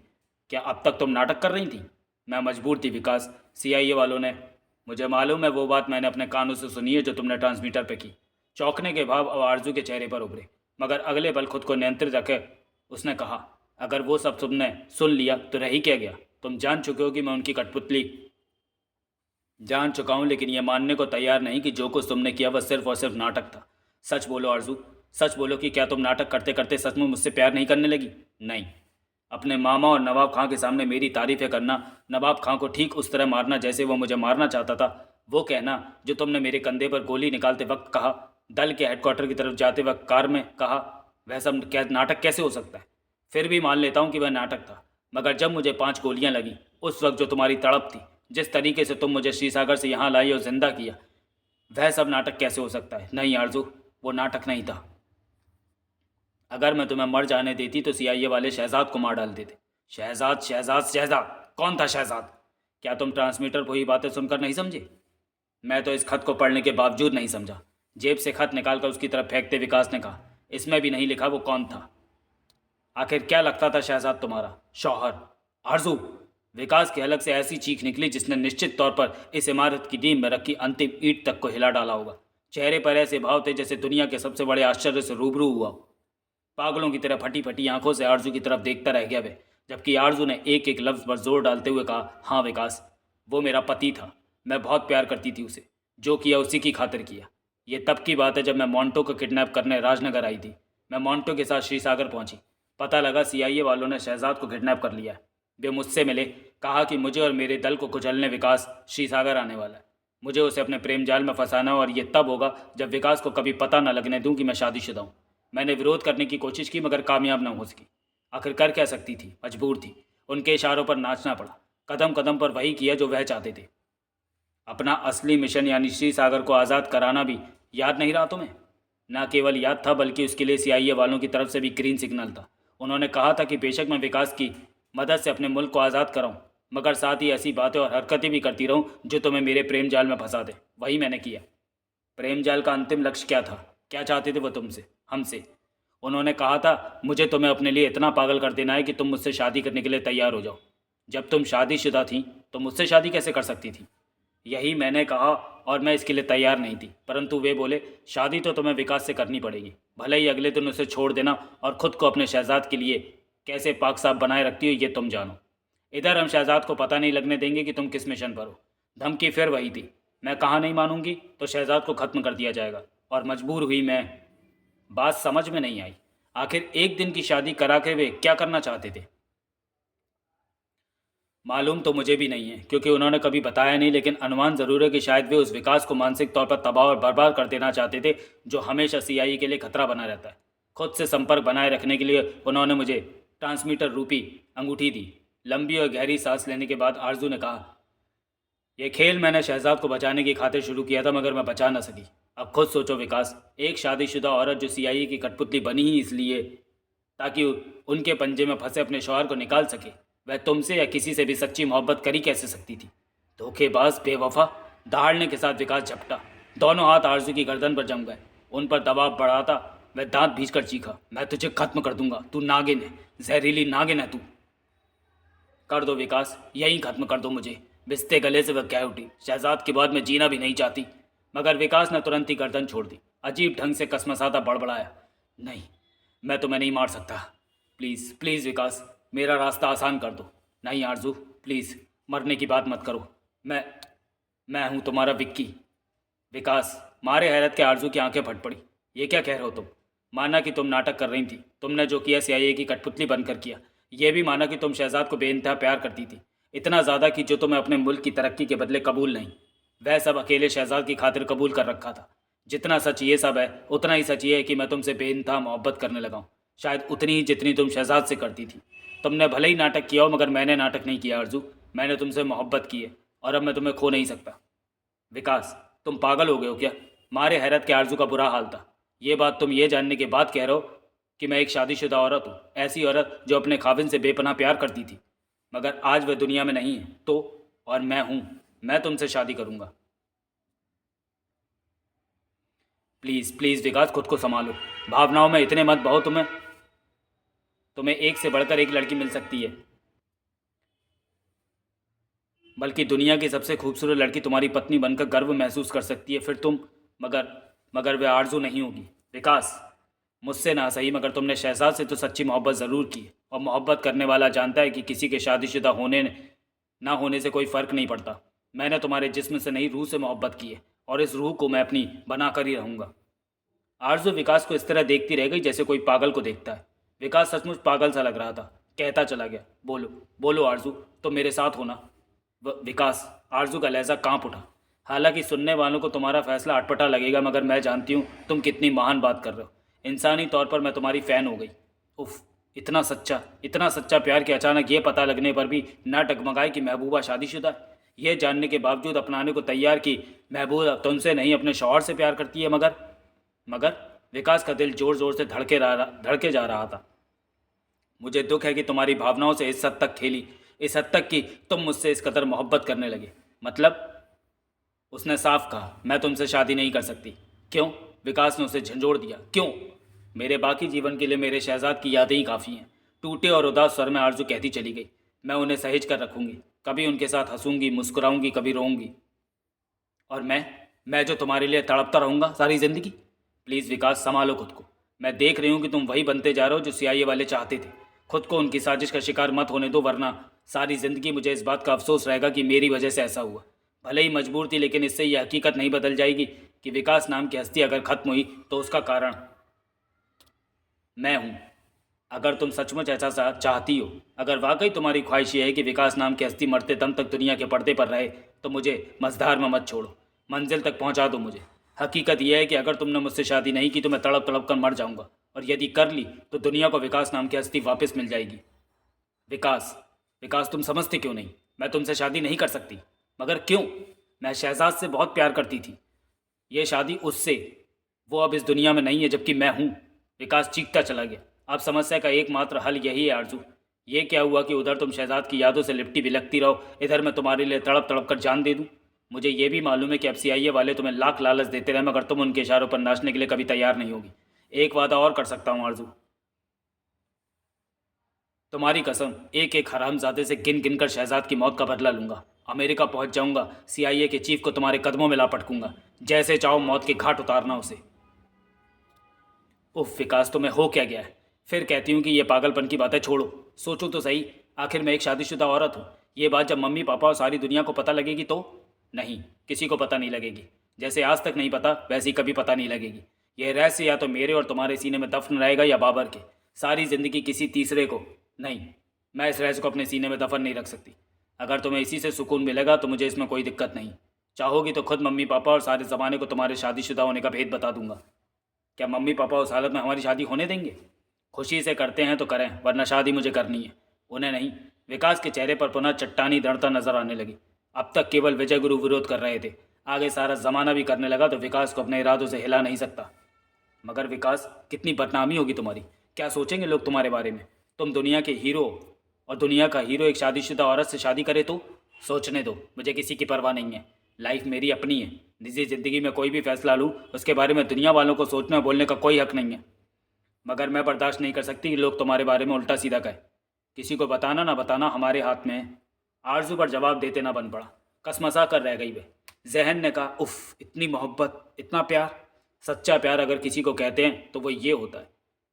क्या अब तक तुम नाटक कर रही थी? मैं मजबूर थी विकास। CIA वालों ने, मुझे मालूम है, वो बात मैंने अपने कानों से सुनी है जो तुमने ट्रांसमीटर पे की। चौंकने के भाव अब आरजू के चेहरे पर उभरे, मगर अगले पल खुद को नियंत्रित रखे उसने कहा, अगर वो सब तुमने सुन लिया तो रह ही क्या गया? तुम जान चुके हो कि मैं उनकी कठपुतली। जान चुका हूँ, लेकिन यह मानने को तैयार नहीं कि जो कुछ तुमने किया वह सिर्फ और सिर्फ नाटक था। सच बोलो आरजू, सच बोलो कि क्या तुम नाटक करते करते सच में मुझसे प्यार नहीं करने लगी? नहीं। अपने मामा और नवाब खां के सामने मेरी तारीफें करना, नवाब खां को ठीक उस तरह मारना जैसे वो मुझे मारना चाहता था, वो कहना जो तुमने मेरे कंधे पर गोली निकालते वक्त कहा, दल के हेडक्वार्टर की तरफ जाते वक्त कार में कहा, वह सब क्या नाटक कैसे हो सकता है? फिर भी मान लेता हूँ कि वह नाटक था, मगर जब मुझे 5 गोलियां लगी उस वक्त जो तुम्हारी तड़प थी, जिस तरीके से तुम मुझे श्रीसागर से यहाँ लाई और जिंदा किया, वह सब नाटक कैसे हो सकता है? नहीं आरजू, वो नाटक नहीं था। अगर मैं तुम्हें मर जाने देती तो CIA वाले शहजाद को मार डाल देते। शहजाद? शहजाद? शहजाद? कौन था शहजाद? क्या तुम ट्रांसमीटर पर ही बातें सुनकर नहीं समझे? मैं तो इस खत को पढ़ने के बावजूद नहीं समझा। जेब से खत निकालकर उसकी तरफ फेंकते विकास ने कहा, इसमें भी नहीं लिखा वो कौन था। आखिर क्या लगता था शहजाद तुम्हारा? शौहर? आरजू! विकास के हलक से ऐसी चीख निकली जिसने निश्चित तौर पर इस इमारत की नींव में रखी अंतिम ईंट तक को हिला डाला होगा। चेहरे पर ऐसे भाव थे जैसे दुनिया के सबसे बड़े आश्चर्य से रूबरू हुआ हो। पागलों की तरह फटी फटी आंखों से आरजू की तरफ देखता रह गया वे, जबकि आरजू ने एक एक लफ्ज़ पर जोर डालते हुए कहा, हाँ विकास, वो मेरा पति था। मैं बहुत प्यार करती थी उसे। जो किया उसी की खातिर किया। ये तब की बात है जब मैं मोंटो को किडनैप करने राजनगर आई थी। मैं मोंटो के साथ श्रीसागर पहुंची। पता लगा सीआईए वालों ने शहजाद को किडनैप कर लिया है। वे मुझसे मिले, कहा कि मुझे और मेरे दल को कुचलने विकास श्रीसागर आने वाला है। मुझे उसे अपने प्रेम जाल में फंसाना, और ये तब होगा जब विकास को कभी पता न लगने दूं कि मैं शादीशुदा हूँ। मैंने विरोध करने की कोशिश की मगर कामयाब न हो सकी। आखिर कर क्या सकती थी, मजबूर थी। उनके इशारों पर नाचना पड़ा। कदम कदम पर वही किया जो वह चाहते थे। अपना असली मिशन यानी श्री सागर को आज़ाद कराना भी याद नहीं रहा तुम्हें? न केवल याद था बल्कि उसके लिए सीआईए वालों की तरफ से भी ग्रीन सिग्नल था। उन्होंने कहा था कि बेशक मैं विकास की मदद से अपने मुल्क को आज़ाद कराऊं, मगर साथ ही ऐसी बातें और हरकतें भी करती रहूं जो तुम्हें मेरे प्रेम जाल में फंसा दे। वही मैंने किया। प्रेम जाल का अंतिम लक्ष्य क्या था? क्या चाहते थे वो तुमसे, हमसे? उन्होंने कहा था, मुझे तुम्हें अपने लिए इतना पागल कर देना है कि तुम मुझसे शादी करने के लिए तैयार हो जाओ। जब तुम शादीशुदा थी तो मुझसे शादी कैसे कर सकती थी? यही मैंने कहा, और मैं इसके लिए तैयार नहीं थी। परंतु वे बोले, शादी तो तुम्हें विकास से करनी पड़ेगी। भले ही अगले दिन उसे छोड़ देना, और खुद को अपने शहजाद के लिए कैसे पाक साफ बनाए रखती हो ये तुम जानो। इधर हम शहजाद को पता नहीं लगने देंगे कि तुम किस मिशन पर हो। धमकी फिर वही थी, मैं कहा नहीं मानूंगी तो शहजाद को ख़त्म कर दिया जाएगा। और मजबूर हुई मैं। बात समझ में नहीं आई। आखिर एक दिन की शादी करा के वे क्या करना चाहते थे? मालूम तो मुझे भी नहीं है, क्योंकि उन्होंने कभी बताया नहीं, लेकिन अनुमान ज़रूर है कि शायद वे उस विकास को मानसिक तौर पर तबाह और बर्बाद कर देना चाहते थे जो हमेशा सीआईए के लिए खतरा बना रहता है। खुद से संपर्क बनाए रखने के लिए उन्होंने मुझे ट्रांसमीटर रूपी अंगूठी दी। लंबी और गहरी सांस लेने के बाद आरजू ने कहा, यह खेल मैंने शहजाद को बचाने की खातिर शुरू किया था, मगर मैं बचा न सकी। अब खुद सोचो विकास, एक शादीशुदा औरत जो सीआईए की कठपुतली बनी ही इसलिए ताकि उनके पंजे में फंसे अपने शौहर को निकाल सके, वह तुमसे या किसी से भी सच्ची मोहब्बत करी कैसे सकती थी? धोखेबाज, बेवफा। दहाड़ने के साथ विकास झपटा। दोनों हाथ आरजू की गर्दन पर जम गए। उन पर दबाव बढ़ाता वह दांत भींचकर चीखा, मैं तुझे खत्म कर दूंगा। तू नागिन है, जहरीली नागिन है तू। कर दो विकास, यहीं खत्म कर दो मुझे। बिस्ते गले से वह कह उठी, शहजाद के बाद मैं जीना भी नहीं चाहती। मगर विकास ने तुरंत ही गर्दन छोड़ दी। अजीब ढंग से कसमसाता बड़बड़ाया, नहीं, मैं तुम्हें नहीं मार सकता। प्लीज़ प्लीज़ विकास, मेरा रास्ता आसान कर दो। नहीं आरजू, प्लीज़ मरने की बात मत करो। मैं हूँ तुम्हारा विक्की। विकास, मारे हैरत के आरजू की आंखें फट पड़ी। ये क्या कह रहे हो तुम? माना कि तुम नाटक कर रही थी। तुमने जो किया सीआईए की कठपुतली बनकर किया। यह भी माना कि तुम शहजाद को बेइंतहा प्यार करती थी, इतना ज़्यादा कि जो तुम्हें अपने मुल्क की तरक्की के बदले कबूल नहीं। वह सब अकेले शहजाद की खातिर कबूल कर रखा था। जितना सच ये सब है उतना ही सच ये है कि मैं तुमसे बेइंतहा मोहब्बत करने लगा हूँ। शायद उतनी ही जितनी तुम शहजाद से करती थी। तुमने भले ही नाटक किया हो, मगर मैंने नाटक नहीं किया आरजू। मैंने तुमसे मोहब्बत की है, और अब मैं तुम्हें खो नहीं सकता। विकास, तुम पागल हो गए हो क्या? मारे हैरत के आरजू का बुरा हाल था। ये बात तुम ये जानने के बाद कह रहे हो कि मैं एक शादीशुदा औरत हूँ, ऐसी औरत जो अपने खाविन से बेपनाह प्यार करती थी। मगर आज वह दुनिया में नहीं है तो, और मैं हूँ। मैं तुमसे शादी करूँगा। प्लीज़ प्लीज़ विकास, खुद को संभालो। भावनाओं में इतने मत बहो। तुम्हें एक से बढ़कर एक लड़की मिल सकती है, बल्कि दुनिया की सबसे खूबसूरत लड़की तुम्हारी पत्नी बनकर गर्व महसूस कर सकती है। फिर तुम, मगर वह आरजू नहीं होगी। विकास, मुझसे ना सही, मगर तुमने शहजाद से तो सच्ची मोहब्बत ज़रूर की है। और मोहब्बत करने वाला जानता है कि किसी के शादीशुदा होने ना होने से कोई फ़र्क नहीं पड़ता। मैंने तुम्हारे जिस्म से नहीं, रूह से मोहब्बत की है, और इस रूह को मैं अपनी बना कर ही रहूँगा। आरजू विकास को इस तरह देखती रह गई जैसे कोई पागल को देखता है। विकास सचमुच पागल सा लग रहा था। कहता चला गया, बोलो बोलो आरजू, तुम मेरे साथ हो ना? विकास, आरजू का लहजा कांप उठा। हालांकि सुनने वालों को तुम्हारा फैसला अटपटा लगेगा, मगर मैं जानती हूँ तुम कितनी महान बात कर रहे हो। इंसानी तौर पर मैं तुम्हारी फ़ैन हो गई। उफ, इतना सच्चा प्यार कि अचानक ये पता लगने पर भी ना डगमगाए कि महबूबा शादीशुदा है। यह जानने के बावजूद अपनाने को तैयार कि महबूबा तुमसे नहीं अपने शौहर से प्यार करती है। मगर विकास का दिल ज़ोर ज़ोर से धड़के जा रहा था। मुझे दुख है कि तुम्हारी भावनाओं से इस हद तक खेली, इस हद तक कि तुम मुझसे इस कदर मोहब्बत करने लगे। मतलब? उसने साफ कहा, मैं तुमसे शादी नहीं कर सकती। क्यों? विकास ने उसे झंझोड़ दिया। क्यों? मेरे बाकी जीवन के लिए मेरे शहजाद की यादें ही काफ़ी हैं। टूटे और उदास स्वर में आरजू कहती चली गई, मैं उन्हें सहेज कर रखूंगी। कभी उनके साथ हंसूंगी, मुस्कुराऊंगी, कभी रोऊंगी। और मैं मैं जो तुम्हारे लिए तड़पता रहूँगा सारी ज़िंदगी। प्लीज़ विकास, संभालो खुद को। मैं देख रही हूँ कि तुम वही बनते जा रहे हो जो सीआईए वाले चाहते थे। खुद को उनकी साजिश का शिकार मत होने दो, वरना सारी ज़िंदगी मुझे इस बात का अफसोस रहेगा कि मेरी वजह से ऐसा हुआ। भले ही मजबूर थी, लेकिन इससे यह हकीकत नहीं बदल जाएगी कि विकास नाम की हस्ती अगर ख़त्म हुई तो उसका कारण मैं हूँ। अगर तुम सचमुच ऐसा चाहती हो, अगर वाकई तुम्हारी ख्वाहिश ये है कि विकास नाम की हस्ती मरते दम तक दुनिया के पर्दे पर रहे, तो मुझे मझधार में मत छोड़ो, मंजिल तक पहुंचा दो मुझे। हकीकत यह है कि अगर तुमने मुझसे शादी नहीं की तो मैं तड़प तड़प कर मर जाऊंगा, और यदि कर ली तो दुनिया को विकास नाम की हस्ती वापस मिल जाएगी। विकास, विकास तुम समझते क्यों नहीं? मैं तुमसे शादी नहीं कर सकती। मगर क्यों? मैं शहजाद से बहुत प्यार करती थी। ये शादी उससे, वो अब इस दुनिया में नहीं है, जबकि मैं हूँ। विकास चीखता चला गया। अब समस्या का एकमात्र हल यही है आरजू। ये क्या हुआ कि उधर तुम शहजाद की यादों से लिपटी बिलखती रहो, इधर मैं तुम्हारे लिए तड़प तड़प कर जान दे दूँ। मुझे ये भी मालूम है कि अब सीआईए वाले तुम्हें लाख लालच देते रहे, मगर तुम उनके इशारों पर नाचने के लिए कभी तैयार नहीं होगी। एक वादा और कर सकता हूँ आरजू, तुम्हारी कसम, एक एक हरामजादे से गिन गिन कर शहजाद की मौत का बदला लूंगा। अमेरिका पहुंच जाऊंगा, सीआईए के चीफ को तुम्हारे कदमों में ला पटकूंगा। जैसे चाहो मौत के घाट उतारना उसे। उफ विकास, तुम्हें हो क्या गया है? फिर कहती हूँ कि ये पागलपन की बातें छोड़ो। सोचो तो सही, आखिर मैं एक शादीशुदा औरत हूँ। ये बात जब मम्मी पापा और सारी दुनिया को पता लगेगी तो? नहीं, किसी को पता नहीं लगेगी। जैसे आज तक नहीं पता, वैसी कभी पता नहीं लगेगी। यह रहस्य या तो मेरे और तुम्हारे सीने में दफन रहेगा या बाबर के। सारी ज़िंदगी किसी तीसरे को नहीं। मैं इस रहस्य को अपने सीने में दफन नहीं रख सकती। अगर तुम्हें इसी से सुकून मिलेगा तो मुझे इसमें कोई दिक्कत नहीं। चाहोगी तो खुद मम्मी पापा और सारे ज़माने को तुम्हारे शादीशुदा होने का भेद बता दूंगा। क्या मम्मी पापा उस हालत में हमारी शादी होने देंगे? खुशी से करते हैं तो करें, वरना शादी मुझे करनी है, उन्हें नहीं। विकास के चेहरे पर पुनः चट्टानी दृढ़ता नजर आने लगी। अब तक केवल विजय गुरु विरोध कर रहे थे, आगे सारा जमाना भी करने लगा तो विकास को अपने इरादों से हिला नहीं सकता। मगर विकास, कितनी बदनामी होगी तुम्हारी। क्या सोचेंगे लोग तुम्हारे बारे में? तुम दुनिया के हीरो, और दुनिया का हीरो एक शादीशुदा औरत से शादी करे तो? सोचने दो, मुझे किसी की परवाह नहीं है। लाइफ मेरी अपनी है। निजी ज़िंदगी में कोई भी फैसला लूँ, उसके बारे में दुनिया वालों को सोचने और बोलने का कोई हक नहीं है। मगर मैं बर्दाश्त नहीं कर सकती कि लोग तुम्हारे बारे में उल्टा सीधा कहें। किसी को बताना ना बताना हमारे हाथ में है। आरजू पर जवाब देते ना बन पड़ा, कसमसा कर रह गई वे। जहन ने कहा, उफ, इतनी मोहब्बत, इतना प्यार। सच्चा प्यार अगर किसी को कहते हैं तो वो ये होता है।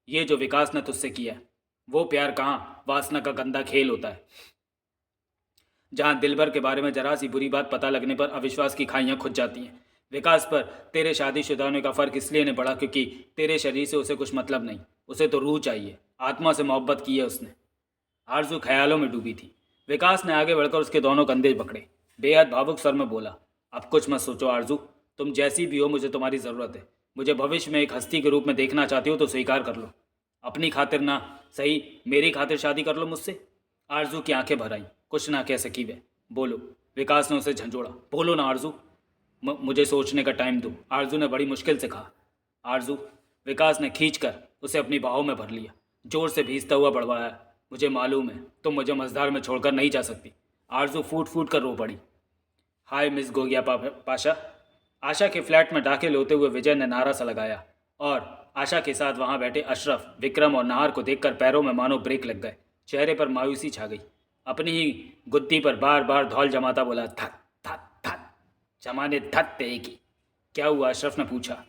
ये जो विकास ने तुझसे किया है, वो प्यार कहाँ, वासना का गंदा खेल होता है, जहाँ दिलबर के बारे में जरा सी बुरी बात पता लगने पर अविश्वास की खाइयाँ खुज जाती हैं। विकास पर तेरे शादीशुदा होने का फ़र्क इसलिए नहीं पड़ा क्योंकि तेरे शरीर से उसे कुछ मतलब नहीं। उसे तो रूह चाहिए, आत्मा से मोहब्बत की है उसने। आरजू ख्यालों में डूबी थी। विकास ने आगे बढ़कर उसके दोनों कंधे पकड़े, बेहद भावुक स्वर में बोला, अब कुछ मत सोचो आरजू, तुम जैसी भी हो मुझे तुम्हारी ज़रूरत है। मुझे भविष्य में एक हस्ती के रूप में देखना चाहती हो तो स्वीकार कर लो। अपनी खातिर ना सही, मेरी खातिर शादी कर लो मुझसे। आरजू की आंखें भर आई, कुछ ना कह सकी वे। बोलो, विकास ने उसे झंझोड़ा, बोलो ना आरजू, मुझे सोचने का टाइम दो, आरजू ने बड़ी मुश्किल से कहा। आरजू, विकास ने खींचकर उसे अपनी बाहों में भर लिया, जोर से भींचता हुआ बड़बड़ाया, मुझे मालूम है तुम मुझे मझधार में छोड़कर नहीं जा सकती। आरजू फूट फूट कर रो पड़ी। Hi miss Gogia Pasha. आशा के फ्लैट में दाखिल होते हुए विजय ने नारा सा लगाया, और आशा के साथ वहां बैठे अशरफ, विक्रम और नाहर को देखकर पैरों में मानो ब्रेक लग गए। चेहरे पर मायूसी छा गई। अपनी ही गुद्दी पर बार बार धौल जमाता बोला, धत धत धत, जमाने धत तेगी। क्या हुआ? अशरफ ने पूछा।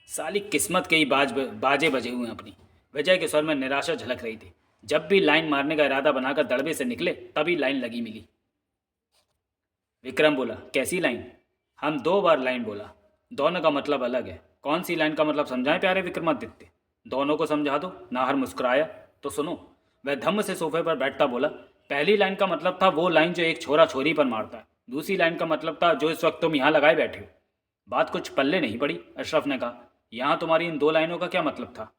साली किस्मत के ही बाजे बजे हुए अपनी। विजय के स्वर में निराशा झलक रही थी। जब भी लाइन मारने का इरादा बनाकर दड़बे से निकले तभी लाइन लगी मिली। विक्रम बोला, कैसी लाइन? हम 2 बार लाइन बोला, दोनों का मतलब अलग है। कौन सी लाइन का मतलब समझाएं प्यारे विक्रमादित्य? दोनों को समझा दो। नाहर मुस्कुराया। तो सुनो। वह धम्म से सोफे पर बैठता बोला, पहली लाइन का मतलब था वो लाइन जो एक छोरा छोरी पर मारता है। दूसरी लाइन का मतलब था जो इस वक्त तुम यहाँ लगाए बैठे हो। बात कुछ पल्ले नहीं पड़ी। अशरफ ने कहा, यहाँ तुम्हारी इन 2 लाइनों का क्या मतलब था?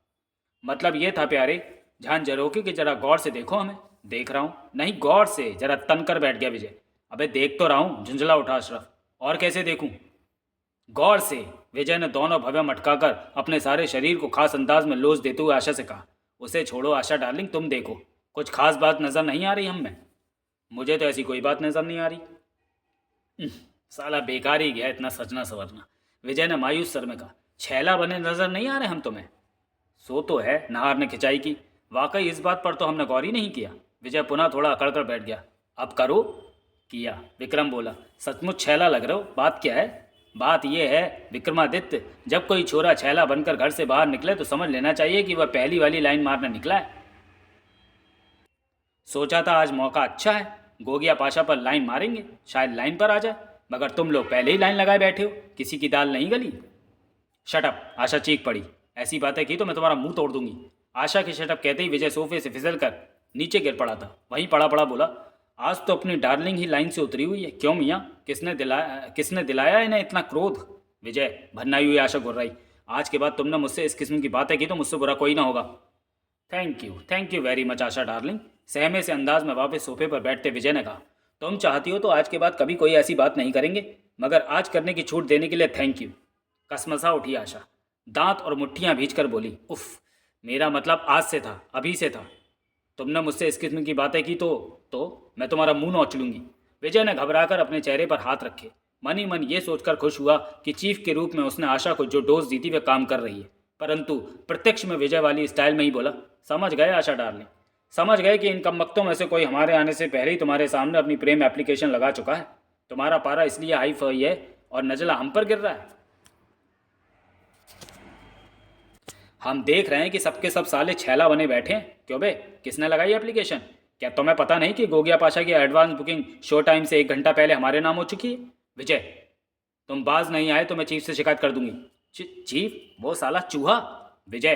मतलब ये था प्यारे, ध्यान जरोगे कि जरा गौर से देखो हमें। देख रहा हूँ। नहीं, गौर से। जरा तन कर बैठ गया विजय। अबे देख तो रहा हूँ, झुंझला उठा अशरफ। और कैसे देखूं? गौर से। विजय ने दोनों भव्य मटकाकर अपने सारे शरीर को खास अंदाज में लोच देते हुए आशा से कहा, उसे छोड़ो आशा डार्लिंग, तुम देखो, कुछ खास बात नजर नहीं आ रही हम में? मुझे तो ऐसी कोई बात नजर नहीं आ रही। साला बेकार ही गया इतना सजना सवरना। विजय ने मायूस स्वर में कहा, छैला बने नजर नहीं आ रहे हम तुम्हें? सो तो है। नाहर ने खिंचाई की। वाकई इस बात पर तो हमने गौर ही नहीं किया। विजय पुनः थोड़ा अकड़ कर बैठ गया। अब करो। किया। विक्रम बोला, सचमुच छैला लग रहे हो, बात क्या है? बात यह है विक्रमादित्य, जब कोई छोरा छैला बनकर घर से बाहर निकले तो समझ लेना चाहिए कि वह पहली वाली लाइन मारने निकला है। सोचा था आज मौका अच्छा है, गोगिया पाशा पर लाइन मारेंगे, शायद लाइन पर आ जाए, मगर तुम लोग पहले ही लाइन लगाए बैठे हो, किसी की दाल नहीं गली। शटअप, आशा चीख पड़ी। ऐसी बातें की तो मैं तुम्हारा मुंह तोड़ दूंगी। आशा के शटअप कहते ही विजय सोफे से फिसल कर नीचे गिर पड़ा था। वहीं पड़ा पड़ा बोला, आज तो अपनी डार्लिंग ही लाइन से उतरी हुई है। क्यों मियाँ, किसने दिलाया इन्हें इतना क्रोध? विजय, भन्नाई हुई आशा गुर्राई। आज के बाद तुमने मुझसे इस किस्म की बातें की तो मुझसे बुरा कोई ना होगा। Thank you very much Asha darling. सहमे से अंदाज में वापस सोफे पर बैठते विजय ने कहा, तुम चाहती हो तो आज के बाद कभी कोई ऐसी बात नहीं करेंगे, मगर आज करने की छूट देने के लिए थैंक यू। कसमसा उठी आशा, दांत और मुट्ठियां भींचकर बोली, उफ, मेरा मतलब आज से था, अभी से था। तुमने मुझसे इस किस्म की बातें की तो मैं तुम्हारा मुंह नोच लूंगी। विजय ने घबराकर अपने चेहरे पर हाथ रखे। मन ही मन ये सोचकर खुश हुआ कि चीफ के रूप में उसने आशा को जो डोज दी थी वह काम कर रही है, परंतु प्रत्यक्ष में विजय वाली स्टाइल में ही बोला, समझ गए आशा डार्लिंग, समझ गए कि इन कमबख्तों में से कोई हमारे आने से पहले ही तुम्हारे सामने अपनी प्रेम एप्लीकेशन लगा चुका है। तुम्हारा पारा इसलिए हाई फाई है और नजला हम पर गिर रहा है। हम देख रहे हैं कि सबके सब साले छैला बने बैठे हैं। क्यों बे, किसने लगाई एप्लीकेशन? क्या तुम्हें पता नहीं कि गोगिया पाशा की एडवांस बुकिंग शो टाइम से 1 घंटा पहले हमारे नाम हो चुकी है? विजय, तुम बाज नहीं आए तो मैं चीफ से शिकायत कर दूंगी। चीफ? वो साला चूहा। विजय,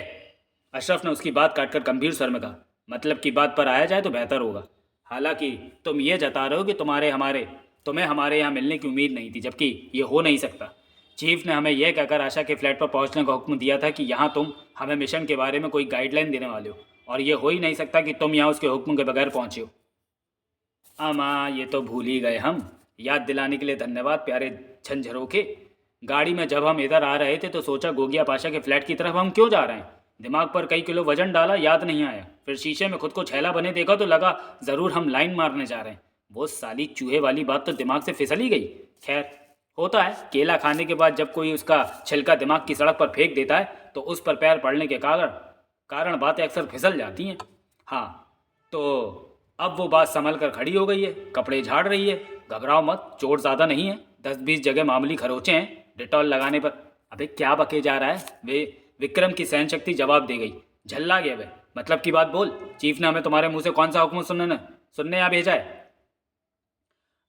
अशरफ ने उसकी बात काटकर गंभीर स्वर में कहा, मतलब की बात पर आया जाए तो बेहतर होगा। हालांकि तुम ये जता रहे हो कि तुम्हें हमारे यहाँ मिलने की उम्मीद नहीं थी, जबकि ये हो नहीं सकता। चीफ ने हमें यह कहकर आशा के फ्लैट पर पहुंचने का हुक्म दिया था कि यहाँ तुम हमें मिशन के बारे में कोई गाइडलाइन देने वाले हो, और ये हो ही नहीं सकता कि तुम यहाँ उसके हुक्म के बगैर पहुँचे हो। अमा, ये तो भूल ही गए हम। याद दिलाने के लिए धन्यवाद प्यारे झंझरोखे। गाड़ी में जब हम इधर आ रहे थे तो सोचा गोगिया पाशा के फ्लैट की तरफ हम क्यों जा रहे हैं। दिमाग पर कई किलो वजन डाला, याद नहीं आया। फिर शीशे में खुद को छैला बने देखा तो लगा ज़रूर हम लाइन मारने जा रहे हैं। वो साली चूहे वाली बात तो दिमाग से फिसल ही गई। खैर, होता है, केला खाने के बाद जब कोई उसका छिलका दिमाग की सड़क पर फेंक देता है तो उस पर पैर पड़ने के कारण बातें अक्सर फिसल जाती हैं। हाँ, तो अब वो बात संभल कर खड़ी हो गई है, कपड़े झाड़ रही है। घबराओ मत, चोट ज़्यादा नहीं है, 10-20 जगह मामूली खरोचे हैं, डिटॉल लगाने पर। अबे क्या बके जा रहा है? वे विक्रम की सहन शक्ति जवाब दे गई। झल्ला गया वे, मतलब की बात बोल। चीफ ने हमें तुम्हारे मुंह से कौन सा हुक्म सुनने यहाँ भेजा है?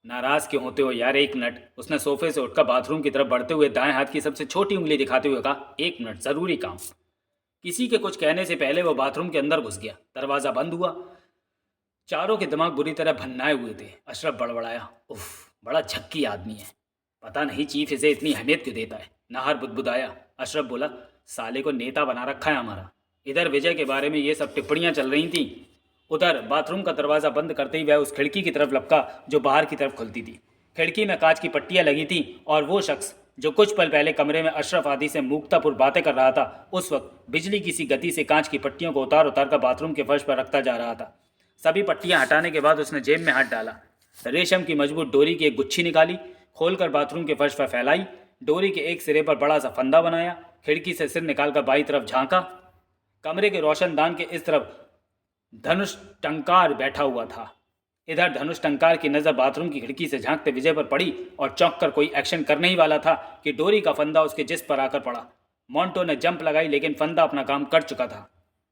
नाराज क्यों होते हो यार? 1 मिनट। उसने सोफे से उठकर बाथरूम की तरफ बढ़ते हुए दाएं हाथ की सबसे छोटी उंगली दिखाते हुए कहा, 1 मिनट, जरूरी काम। किसी के कुछ कहने से पहले वो बाथरूम के अंदर घुस गया। दरवाजा बंद हुआ। चारों के दिमाग बुरी तरह भन्नाए हुए थे। अशरफ बड़बड़ाया, उफ, बड़ा झक्की आदमी है, पता नहीं चीफ इसे इतनी अहमियत क्यों देता है। नाहर बुदबुदाया। अशरफ बोला, साले को नेता बना रखा है हमारा। इधर विजय के बारे में ये सब टिप्पणियां चल रही थीं, उधर बाथरूम का दरवाज़ा बंद करते ही वह उस खिड़की की तरफ लपका जो बाहर की तरफ खुलती थी। खिड़की में कांच की पट्टियां लगी थीं और वो शख्स जो कुछ पल पहले कमरे में अशरफ आदि से मूकतापुर बातें कर रहा था, उस वक्त बिजली की सी गति से कांच की पट्टियों को उतार उतार कर बाथरूम के फर्श पर रखता जा रहा था। सभी पट्टियां हटाने के बाद उसने जेब में हाथ डाला, रेशम की मजबूत डोरी की एक गुच्छी निकाली, खोलकर बाथरूम के फर्श पर फैलाई, डोरी के एक सिरे पर बड़ा सा फंदा बनाया, खिड़की से सिर निकालकर बाई तरफ झांका। कमरे के रोशनदान के इस तरफ धनुष टंकार बैठा हुआ था। इधर धनुष टंकार की नज़र बाथरूम की खिड़की से झांकते विजय पर पड़ी और चौंक कर कोई एक्शन करने ही वाला था कि डोरी का फंदा उसके जिस्म पर आकर पड़ा। मोंटो ने जंप लगाई, लेकिन फंदा अपना काम कर चुका था।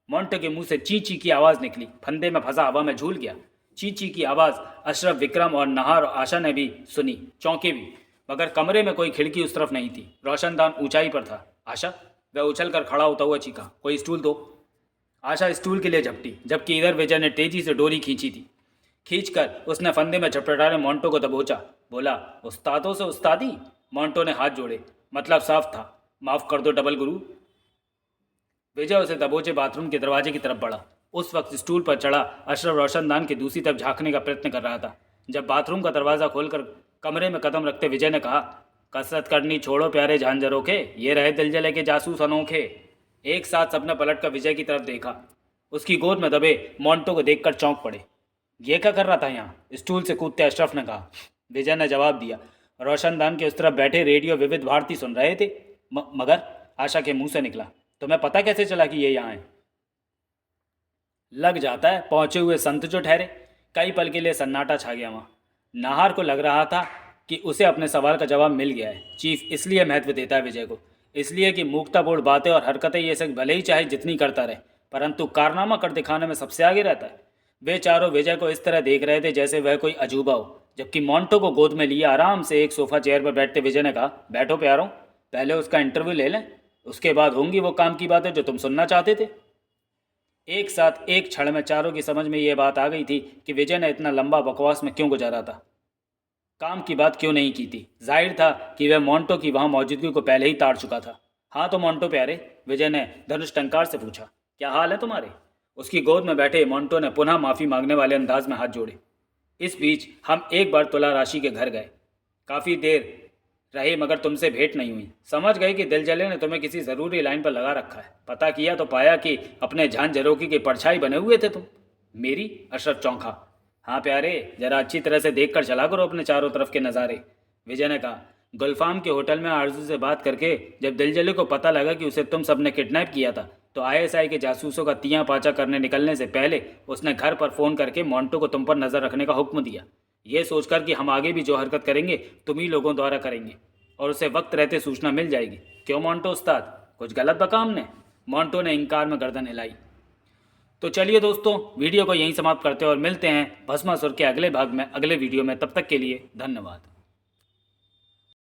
मोंटो के मुंह से ची ची की आवाज़ निकली। फंदे में फंसा हवा में झूल गया। ची ची की आवाज़ अशरफ, विक्रम और नाहर और आशा ने भी सुनी, चौंके भी, मगर कमरे में कोई खिड़की उस तरफ नहीं थी। रोशनदान ऊंचाई पर था। आशा, वह उछल कर खड़ा होता हुआ चीखा, कोई स्टूल दो। आशा स्टूल के लिए झपटी, जबकि इधर विजय ने तेजी से डोरी खींची थी। खींचकर उसने फंदे में झपटटाने मोंटो को दबोचा। बोला, उस्तादों से उस्तादी। मोंटो ने हाथ जोड़े, मतलब साफ था, माफ कर दो डबल गुरु। विजय उसे दबोचे बाथरूम के दरवाजे की तरफ बढ़ा। उस वक्त स्टूल पर चढ़ा अशरफ रोशनदान की दूसरी तरफ झांकने का प्रयत्न कर रहा था। जब बाथरूम का दरवाज़ा खोलकर कमरे में कदम रखते विजय ने कहा, कसरत करनी छोड़ो प्यारे झांझरों के, ये रहे दिलजले के जासूस अनोखे। एक साथ सबने पलट कर विजय की तरफ देखा। उसकी गोद में दबे मोंटो को देखकर चौंक पड़े। ये क्या कर रहा था यहाँ? स्टूल से कूदते अशरफ ने कहा। विजय ने जवाब दिया, रोशनदान के उस तरफ बैठे रेडियो विविध भारती सुन रहे थे। मगर आशा के मुंह से निकला, तुम्हें पता कैसे चला कि ये यहाँ है? लग जाता है पहुंचे हुए संत जो ठहरे। कई पल के लिए सन्नाटा छा गया वहाँ। नाहर को लग रहा था कि उसे अपने सवाल का जवाब मिल गया है। चीफ इसलिए महत्व देता है विजय को, इसलिए कि मूर्खतापूर्ण बातें और हरकतें ये सब भले ही चाहे जितनी करता रहे, परंतु कारनामा कर दिखाने में सबसे आगे रहता है। वे चारों विजय को इस तरह देख रहे थे जैसे वह कोई अजूबा हो। जबकि मोंटो को गोद में लिए आराम से एक सोफा चेयर पर बैठते विजय ने कहा, बैठो प्यारों, पहले उसका इंटरव्यू ले लें, उसके बाद होंगी वो काम की बातें जो तुम सुनना चाहते थे। एक साथ एक क्षण में चारों की समझ में ये बात आ गई थी कि विजय ने इतना लंबा बकवास में क्यों गुजारा था, काम की बात क्यों नहीं की थी। जाहिर था कि वह मोंटो की वहां मौजूदगी को पहले ही ताड़ चुका था। हाँ तो मोंटो प्यारे, विजय ने धनुष टंकार से पूछा, क्या हाल है तुम्हारे। उसकी गोद में बैठे मोंटो ने पुनः माफ़ी मांगने वाले अंदाज में हाथ जोड़े। इस बीच हम एक बार तुला राशि के घर गए, काफ़ी देर रहे मगर तुमसे भेंट नहीं हुई। समझ गए कि दिलजले ने तुम्हें किसी ज़रूरी लाइन पर लगा रखा है। पता किया तो पाया कि अपने झांझरोकी की परछाई बने हुए थे तुम। मेरी? अशरफ चौंका। हाँ प्यारे, जरा अच्छी तरह से देख कर चला करो अपने चारों तरफ के नज़ारे, विजय ने कहा। गुलफाम के होटल में आरजू से बात करके जब दिलजले को पता लगा कि उसे तुम सबने किडनैप किया था, तो आईएसआई के जासूसों का तियां पाचा करने निकलने से पहले उसने घर पर फ़ोन करके मोंटो को तुम पर नज़र रखने का हुक्म दिया, ये सोचकर कि हम आगे भी जो हरकत करेंगे तुम ही लोगों द्वारा करेंगे और उसे वक्त रहते सूचना मिल जाएगी। क्यों मोंटो उस्ताद, कुछ गलत बका हमने? मोंटो ने इंकार में गर्दन हिलाई। तो चलिए दोस्तों, वीडियो को यहीं समाप्त करते हैं और मिलते हैं भस्मासुर के अगले भाग में अगले वीडियो में। तब तक के लिए धन्यवाद।